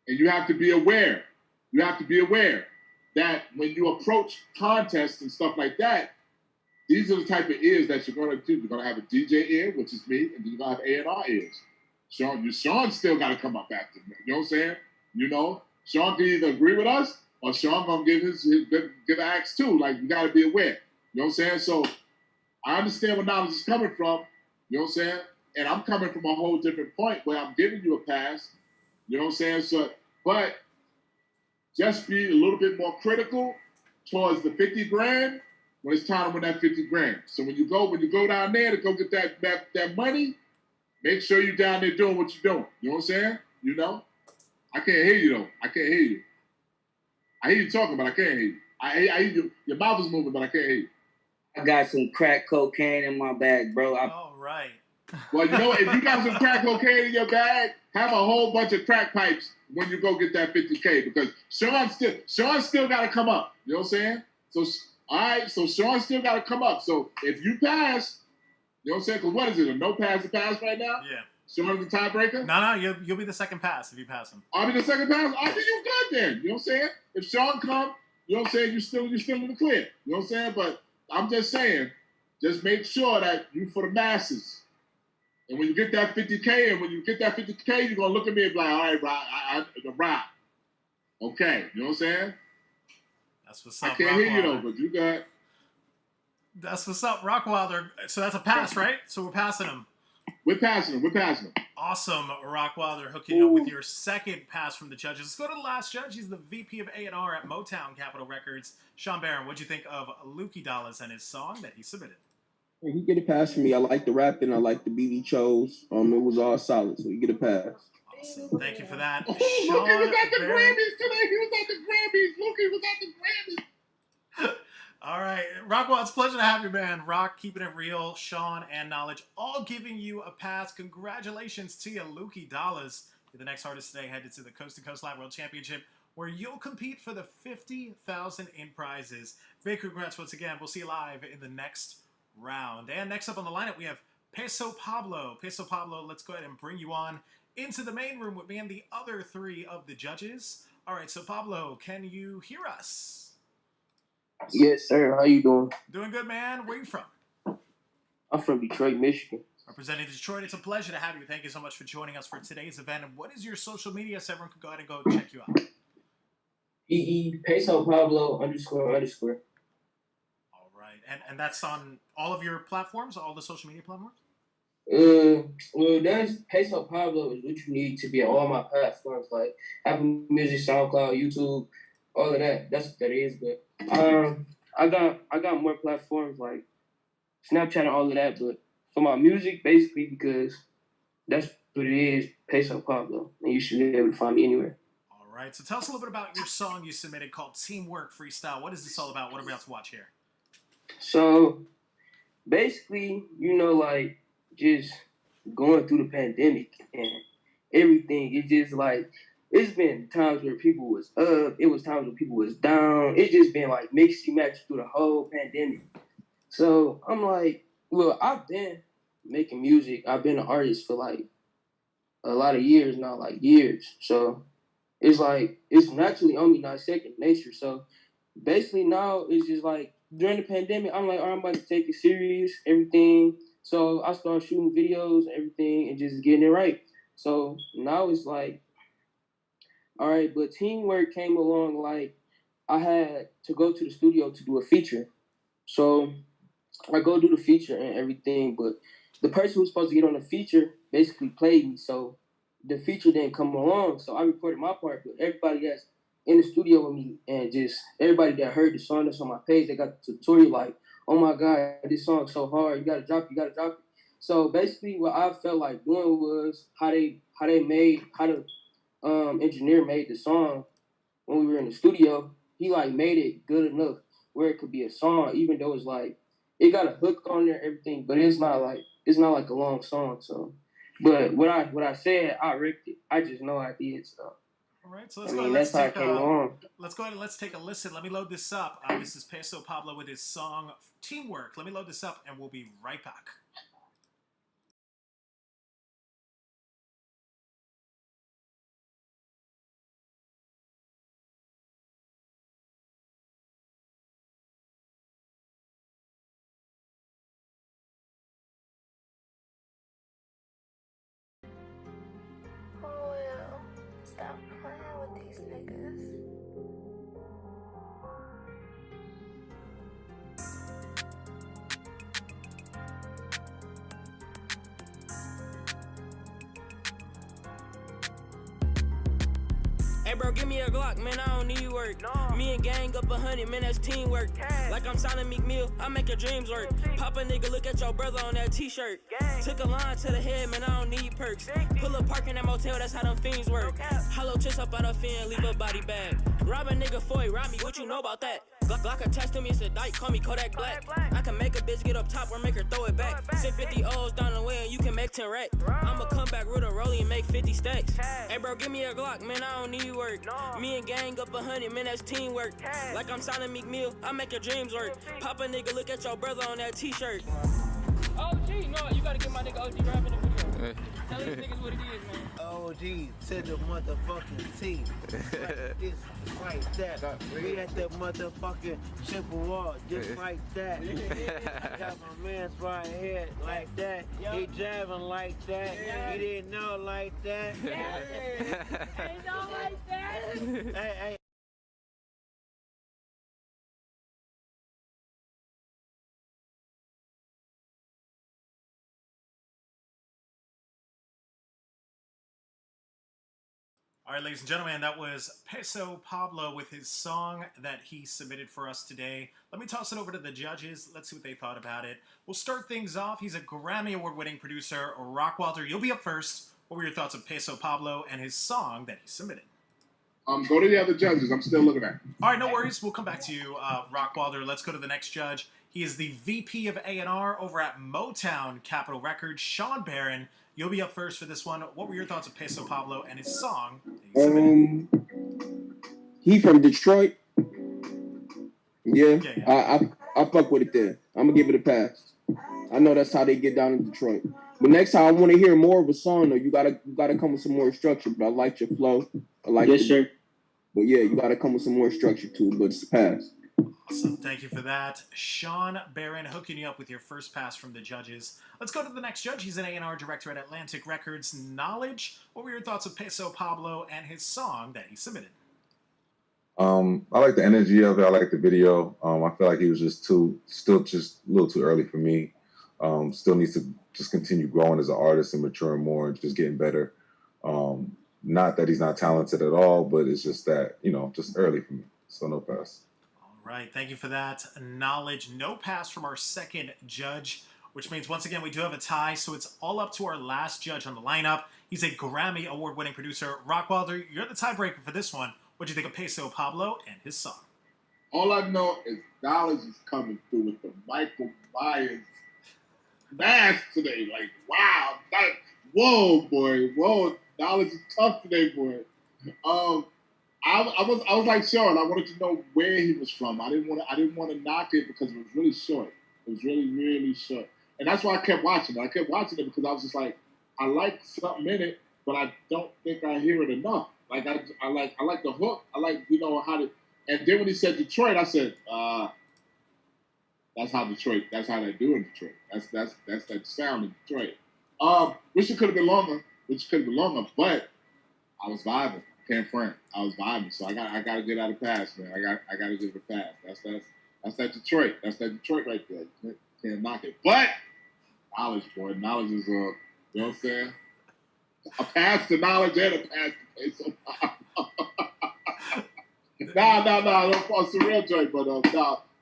And you have to be aware. You have to be aware that when you approach contests and stuff like that, these are the type of ears that you're going to do. You're going to have a DJ ear, which is me, and then you're going to have A&R ears. Sean still got to come up after me. You know what I'm saying? You know, Sean can either agree with us or Sean going to give an axe too. Like, you got to be aware. You know what I'm saying? So I understand where Knowledge is coming from. You know what I'm saying? And I'm coming from a whole different point where I'm giving you a pass. You know what I'm saying? So, but just be a little bit more critical towards the 50 grand when it's time to win that 50 grand. So when you go down there to go get that money, make sure you're down there doing what you're doing. You know what I'm saying? You know? I can't hear you though. I can't hear you. I hear you talking, but I can't hear you. I hear you. Your mouth is moving, but I can't hear you. I got some crack cocaine in my bag, bro. All right. Well, you know, if you got some crack cocaine in your bag, have a whole bunch of crack pipes when you go get that 50K because Sean still got to come up. You know what I'm saying? So, all right, so Sean still got to come up. So if you pass, you know what I'm saying? Because what is it, a no pass to pass right now? Yeah. Sean's the tiebreaker? No, you'll be the second pass if you pass him. I'll be the second pass? I think you good then. You know what I'm saying? If Sean come, you know what I'm saying, you're still in the clear. You know what I'm saying? But I'm just saying, just make sure that you for the masses. And when you get that 50K, you're going to look at me and be like, all right, Rob. Okay, you know what I'm saying? That's what's up, I can't hear you, though, but you got... That's what's up, Rockwilder. So that's a pass, right? So we're passing him. We're passing him. Awesome, Rockwilder, hooking you up with your second pass from the judges. Let's go to the last judge. He's the VP of A&R at Motown Capitol Records. Sean Barron, what'd you think of Lukey Dollars and his song that he submitted? He get a pass from me. I like the rapping. I like the beat he chose. It was all solid, so you get a pass. Awesome. Thank you for that. Lukey was at the Grammys today. He was at the Grammys. Lukey was at the Grammys. All right. Rockwell, it's a pleasure to have you, man. Rock, keeping it real. Sean and Knowledge, all giving you a pass. Congratulations to you, Lukey Dollars. You're the next artist today headed to the Coast to Coast Live World Championship, where you'll compete for the $50,000 in prizes. Big congrats once again. We'll see you live in the next round. And next up on the lineup, we have Peso Pablo. Peso Pablo, let's go ahead and bring you on into the main room with me and the other three of the judges. All right, so Pablo, can you hear us? Yes, sir. How you doing? Doing good, man. Where you from? I'm from Detroit, Michigan. Representing Detroit, it's a pleasure to have you. Thank you so much for joining us for today's event. And what is your social media so everyone can go ahead and go check you out? Peso Pablo __. And that's on all of your platforms, all the social media platforms? Well, that's Peso Pablo is what you need to be on all my platforms, like Apple Music, SoundCloud, YouTube, all of that. That's what that is. But I got more platforms like Snapchat and all of that. But for my music, basically, because that's what it is, Peso Pablo, and you should be able to find me anywhere. All right. So tell us a little bit about your song you submitted called Teamwork Freestyle. What is this all about? What are we about to watch here? So, basically, like, just going through the pandemic and everything, it's just like, it's been times where people was up, it was times where people was down, it's just been like mixy match through the whole pandemic. So, I'm like, well, I've been making music, I've been an artist for like a lot of years now, like years. So, it's like, it's naturally on me, not second nature. So, basically now, it's just like, during the pandemic, I'm like, all right, I'm about to take it serious, everything. So I started shooting videos and everything and just getting it right. So now it's like, all right, but teamwork came along. Like, I had to go to the studio to do a feature. So I go do the feature and everything, but the person who was supposed to get on the feature basically played me. So the feature didn't come along. So I recorded my part, but everybody that's in the studio with me and just everybody that heard the song that's on my page, they got the tutorial like, oh my God, this song's so hard, you gotta drop it. So basically what I felt like doing was how the engineer made the song when we were in the studio. He like made it good enough where it could be a song, even though it's like it got a hook on there, everything, but it's not like a long song. So, but what I said, I ripped it. I just know I did. So. All right, so let's go ahead and let's take a listen. Let me load this up. This is Peso Pablo with his song Teamwork. Let me load this up and we'll be right back. Oh yeah, stop playing with these niggas. Hey bro, give me a Glock, man, I don't need work. No. Me and gang up 100, man, that's teamwork. Gang. Like I'm signing McMill, I make your dreams work. Pop a nigga, look at your brother on that t-shirt. Gang. Took a line to the head, man, I don't need perks. Pull up park in that motel, that's how them fiends work. Hollow chips up out of fin, leave a body bag. Rob a nigga for it, rob me, what you know about that? Glock attached to me, it's a dyke, call me Kodak Black. I can make a bitch get up top or make her throw it back. Send 50 O's down the way and you can make 10 rack. I'ma come back with a rollie and make 50 stacks. Hey bro, give me a Glock, man, I don't need work. No. Me and gang up 100, man, that's teamwork. Like I'm signing McMill, I make your dreams work. Pop a nigga, look at your brother on that t-shirt. OG, no, you gotta get my nigga OG rapping in the video. Tell these niggas what it is, man. OG to the motherfucking team. Like this, like that. We at the motherfucking triple wall, just like that. I got my man's right here, like that. He driving like that. He didn't know like that. Ain't no like that. Hey. All right, ladies and gentlemen, that was Peso Pablo with his song that he submitted for us today. Let me toss it over to the judges. Let's see what they thought about it. We'll start things off. He's a Grammy Award-winning producer, ROCKWILDER. You'll be up first. What were your thoughts of Peso Pablo and his song that he submitted? Go to the other judges. I'm still looking at it. All right, no worries. We'll come back to you, ROCKWILDER. Let's go to the next judge. He is the VP of A&R over at Motown Capitol Records, SHAWN BARRON. You'll be up first for this one. What were your thoughts of Peso Pablo and his song that he submitted? He from Detroit. Yeah. I fuck with it there. I'm gonna give it a pass. I know that's how they get down in Detroit. But next time I want to hear more of a song though. You gotta come with some more structure. But I like your flow. I like sir. But yeah, you gotta come with some more structure too. But it's a pass. Awesome. Thank you for that. SHAWN BARRON hooking you up with your first pass from the judges. Let's go to the next judge. He's an A&R director at Atlantic Records. Knowledge. What were your thoughts of Peso Pablo and his song that he submitted? I like the energy of it. I like the video. I feel like he was still just a little too early for me. Still needs to just continue growing as an artist and maturing more and just getting better. Not that he's not talented at all, but it's just that, just early for me. So no pass. Right, thank you for that. Knowledge, no pass from our second judge, which means once again we do have a tie, so it's all up to our last judge on the lineup. He's a Grammy Award-winning producer. ROCKWILDER, you're the tiebreaker for this one. What do you think of Peso Pablo and his song? All I know is Knowledge is coming through with the Michael Myers mask today. Like, wow, whoa, boy, whoa, Knowledge is tough today, boy. I was like Sean. I wanted to know where he was from. I didn't want to knock it because it was really short. It was really, really short, and that's why I kept watching it. I kept watching it because I was just like, I like something in it, but I don't think I hear it enough. Like I like the hook. I like how to. And then when he said Detroit, I said, that's how Detroit. That's how they do in Detroit. That's that sound in Detroit. Wish it could have been longer. But I was vibing. Can't front. I was vibing, so I got to get out of pass, man. I got to give it a pass. That's that Detroit. That's that Detroit right there. Can't knock it. But Knowledge, boy, Knowledge is you know what I'm saying? A pass to Knowledge and a pass to Peso. Nah, don't fall surreal joint, but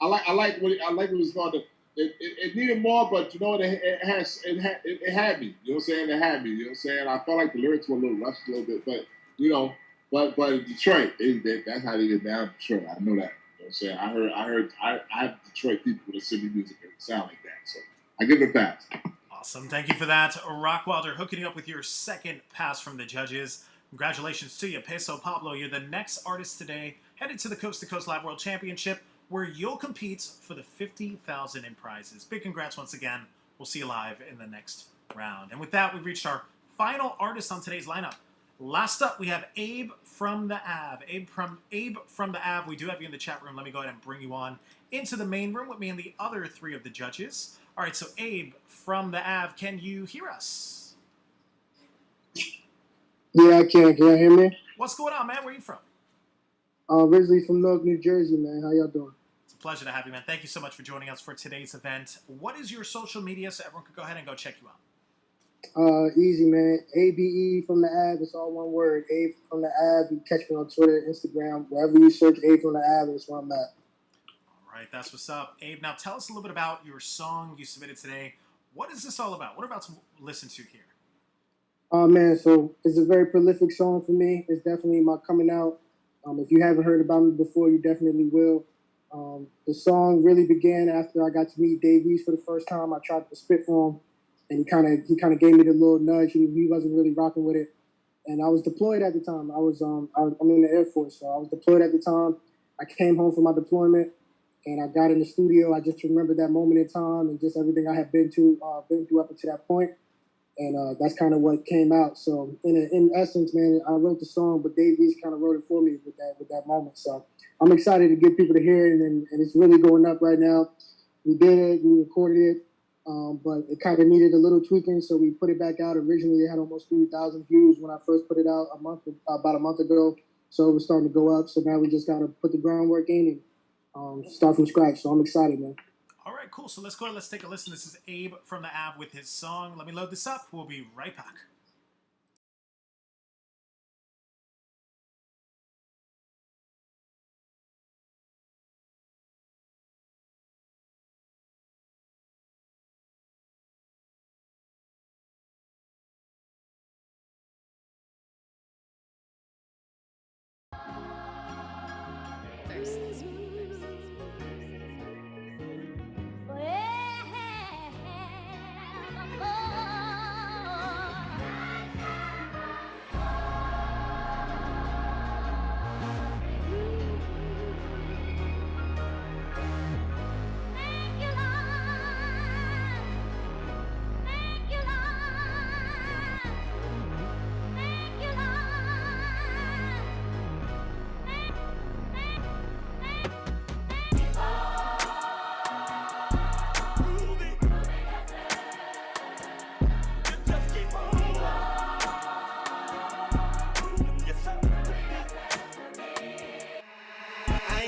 I like what he was going to. it needed more, but you know what? It had me. You know what I'm saying? It had me. You know what I'm saying? I felt like the lyrics were a little rushed a little bit, but you know, but Detroit, that's how they get down. Detroit, I know that. You know what I'm saying? I have Detroit people that sing me music that sound like that, so I give it a pass. Awesome. Thank you for that. ROCKWILDER hooking you up with your second pass from the judges. Congratulations to you, Peso Pablo. You're the next artist today headed to the Coast to Coast Live World Championship, where you'll compete for the $50,000 in prizes. Big congrats once again. We'll see you live in the next round. And with that, we've reached our final artist on today's lineup. Last up, we have Abe from the Ave. Abe from the Ave, we do have you in the chat room. Let me go ahead and bring you on into the main room with me and the other three of the judges. All right, so Abe from the Ave, can you hear us? Yeah, I can. Can you hear me? What's going on, man? Where are you from? Originally from Newark, New Jersey, man. How y'all doing? It's a pleasure to have you, man. Thank you so much for joining us for today's event. What is your social media so everyone can go ahead and go check you out? Easy, man. ABE from the Ave. It's all one word. Abe from the Ave. You catch me on Twitter, Instagram, wherever you search Abe from the Ave. That's where I'm at. All right, that's what's up. Abe, now tell us a little bit about your song you submitted today. What is this all about? What are we about to listen to here? Man, so it's a very prolific song for me. It's definitely my coming out. If you haven't heard about me before, you definitely will. The song really began after I got to meet Dave East for the first time. I tried to spit for him, and he kind of gave me the little nudge. He wasn't really rocking with it, and I was deployed at the time. I'm in the Air Force, so I was deployed at the time. I came home from my deployment, and I got in the studio. I just remember that moment in time and just everything I had been through up until that point. And that's kind of what came out. So in essence, man, I wrote the song, but Dave East kind of wrote it for me with that moment. So I'm excited to get people to hear it, and it's really going up right now. We did it, we recorded it, but it kind of needed a little tweaking, so we put it back out. Originally, it had almost 3,000 views when I first put it out about a month ago. So it was starting to go up. So now we just got to put the groundwork in and start from scratch. So I'm excited, man. All right, cool. So let's go ahead. Let's take a listen. This is Abe from the Ave with his song. Let me load this up. We'll be right back.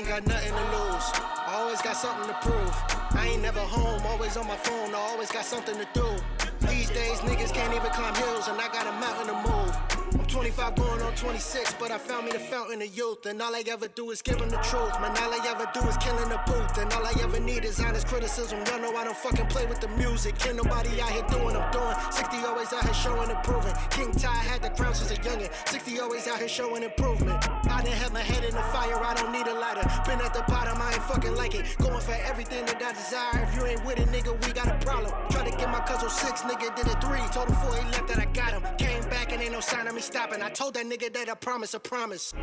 Got nothing to lose. I always got something to prove. I ain't never home, always on my phone. I always got something to do. These days, niggas can't even climb hills, and I got a mountain to move. I'm 25 going on 26, but I found me the fountain of youth. And all I ever do is give them the truth. Man, all I ever do is kill in the booth. And all I ever need is honest criticism. Y'all know I don't fucking play with the music. Ain't nobody out here doing I'm doing. 60 always out here showing improving. King Ty had the crown since a youngin'. 60 always out here showing improvement. I done had my head in the fire, I don't need a lighter. Been at the bottom, I ain't fucking like it. Going for everything that I desire. If you ain't with it, nigga, we got a problem. Try to get my cousin 6, nigga, did it 3. Told him 4, he left that I got him. Came back and ain't no sign of me stopping. I told that nigga that I promise, a promise.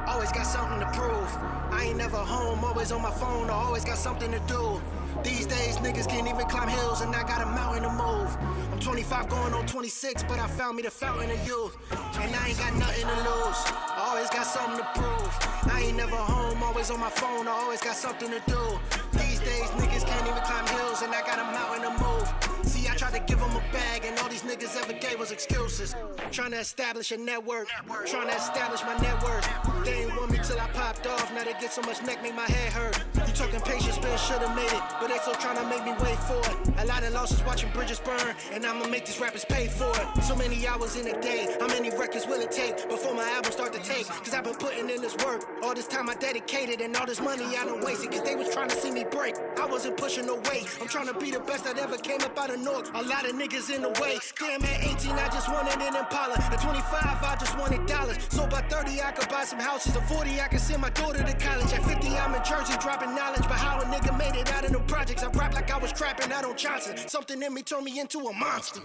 Always got something to prove. I ain't never home, always on my phone. I always got something to do. These days, niggas can't even climb hills, and I got a mountain to move. I'm 25 going on 26, but I found me the fountain of youth. And I ain't got nothing to lose. I always got something to prove. I ain't never home, always on my phone. I always got something to do. These days, niggas can't even climb hills, and I got a mountain to move. See, I tried to give them a bag, and all these niggas ever gave was excuses. Trying to establish a network, trying to establish my net worth. They ain't want me till I popped off, now they get so much neck, make my head hurt. You talking patience, man, should've made it, but they still tryna make me wait for it. A lot of losses watching bridges burn, and I'ma make these rappers pay for it. So many hours in a day, how many records will it take before my album start to take? Cause I've been putting in this work, all this time I dedicated, and all this money I done wasted, cause they was trying to see me break. I wasn't pushing no weight, I'm trying to be the best that ever came up out of North. A lot of niggas in the way. Damn, at 18 I just wanted an Impala. At 25 I just wanted dollars. So by 30 I could buy some houses. At 40 I could send my daughter to college. At 50 I'm in Jersey dropping knowledge. But how a nigga made it out of the projects. I rap like I was trapping out on Johnson. Something in me turned me into a monster.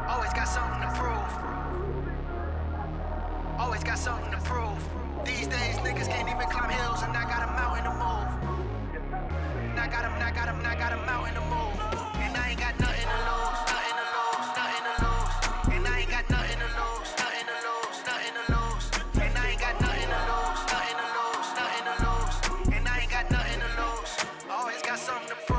Always got something to prove. Always got something to prove. These days niggas can't even climb hills, and I got a mountain to move. I got a mountain to move. And I ain't got nothing to lose. Nothing to lose. Nothing to lose. And I ain't got nothing to lose. Nothing to lose. Nothing to lose. And I ain't got nothing to lose. Nothing to lose. Nothing to lose. And I ain't got nothing to lose. Always got something to prove.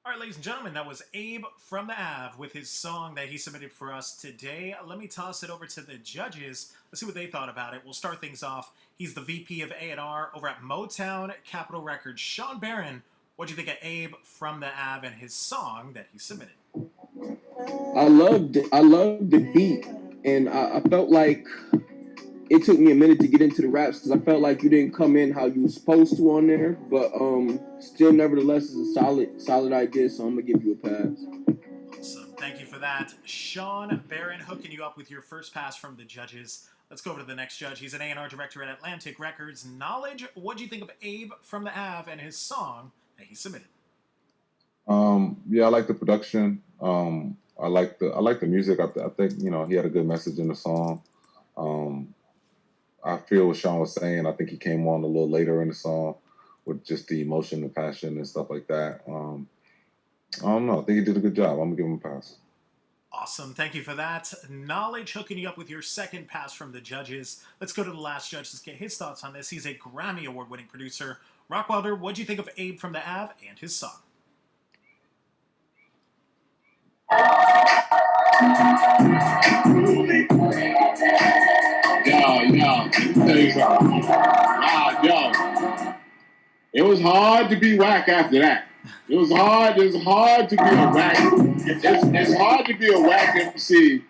All right, ladies and gentlemen, that was Abe from the Ave with his song that he submitted for us today. Let me toss it over to the judges. Let's see what they thought about it. We'll start things off. He's the VP of A&R over at Motown Capitol Records. Sean Barron, what'd you think of Abe from the Ave and his song that he submitted? I loved the beat, and I felt like it took me a minute to get into the raps because I felt like you didn't come in how you were supposed to on there, but still, nevertheless, is a solid idea, so I'm gonna give you a pass. Awesome. Thank you for that. Sean Barron hooking you up with your first pass from the judges. Let's go over to the next judge. He's an A&R director at Atlantic Records. Knowledge, what do you think of Abe from the Ave and his song that he submitted? Yeah, I like the production. I like the music. I think he had a good message in the song. I feel what Sean was saying. I think he came on a little later in the song with just the emotion, the passion, and stuff like that. I don't know. I think he did a good job. I'm going to give him a pass. Awesome. Thank you for that. Knowledge hooking you up with your second pass from the judges. Let's go to the last judge. Let's get his thoughts on this. He's a Grammy Award-winning producer. ROCKWILDER, what do you think of Abe from the Ave and his song? It was hard to be whack after that. It was hard to be a whack. It's hard to be a whack MC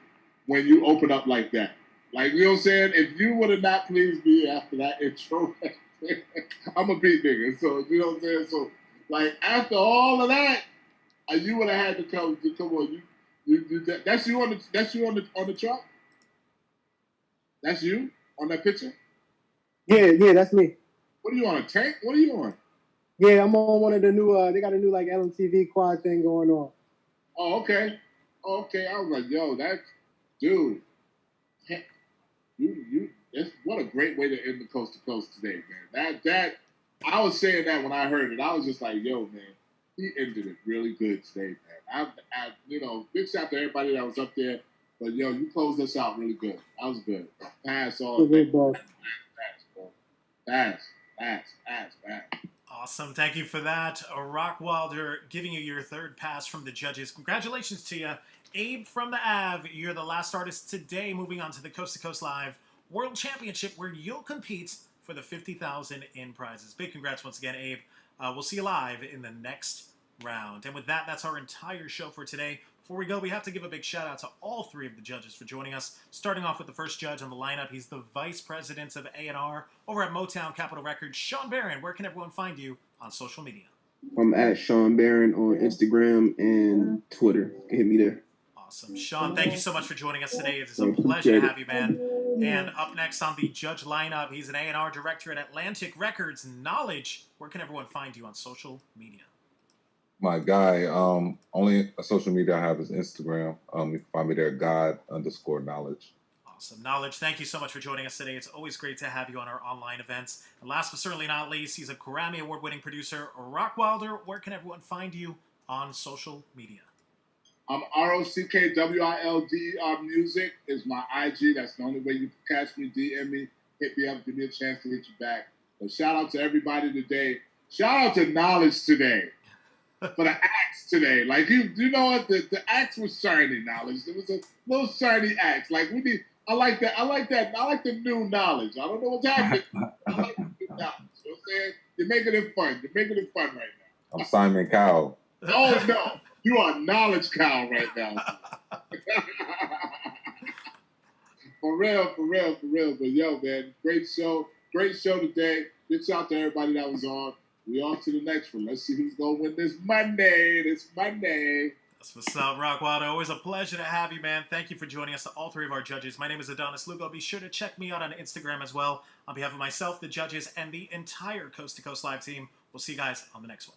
when you open up like that. Like, you know what I'm saying? If you would have not pleased me after that intro, I'm a beat nigga. So, you know what I'm saying? So, like, after all of that, you would have had to come on. That's you on the chart? That's you on that picture? Yeah, that's me. What are you on, a tank? What are you on? Yeah, I'm on one of the new, they got a new, like, LMTV quad thing going on. Oh, okay. Okay, I was like, yo, that's, dude, what a great way to end the Coast to Coast today, man. That, I was saying that when I heard it. I was just like, yo, man, he ended it really good today, man. Big shout out to everybody that was up there, but, yo, you closed us out really good. That was good. Pass all day. Pass. Awesome. Thank you for that. ROCKWILDER giving you your third pass from the judges. Congratulations to you. Abe from the Ave, you're the last artist today. Moving on to the Coast to Coast Live World Championship, where you'll compete for the $50,000 in prizes. Big congrats once again, Abe. We'll see you live in the next round. And with that, that's our entire show for today. Before we go, we have to give a big shout out to all three of the judges for joining us. Starting off with the first judge on the lineup, he's the vice president of A&R over at Motown Capitol Records. Sean Barron, where can everyone find you on social media? I'm at Sean Barron on Instagram and Twitter. Hit me there. Awesome. Sean, thank you so much for joining us today. It is a pleasure to have you, man. And up next on the judge lineup, he's an A&R director at Atlantic Records. Knowledge, where can everyone find you on social media? My guy, only social media I have is Instagram. You can find me there, God_knowledge. Awesome. Knowledge, thank you so much for joining us today. It's always great to have you on our online events. And last but certainly not least, he's a Grammy Award-winning producer, ROCKWILDER. Where can everyone find you on social media? ROCKWILDER music is my IG. That's the only way you can catch me. DM me, hit me up, give me a chance to hit you back. But shout out to everybody today. Shout out to Knowledge today for the axe today. Like you know what? The axe was shiny. Knowledge. It was a little shiny axe. Like we need. I like that. I like the new Knowledge. I don't know what's happening. I like the new Knowledge. You know what I'm saying? You're making it fun. You're making it fun right now. I'm Simon Cowell. Oh no. You are Knowledge Cow right now. For real. But yo, man, great show today. Big shout out to everybody that was on. We off to the next one. Let's see who's going to win this Monday. That's what's up, ROCKWILDER. Always a pleasure to have you, man. Thank you for joining us, all three of our judges. My name is Adonis Lugo. Be sure to check me out on Instagram as well. On behalf of myself, the judges, and the entire Coast to Coast Live team, we'll see you guys on the next one.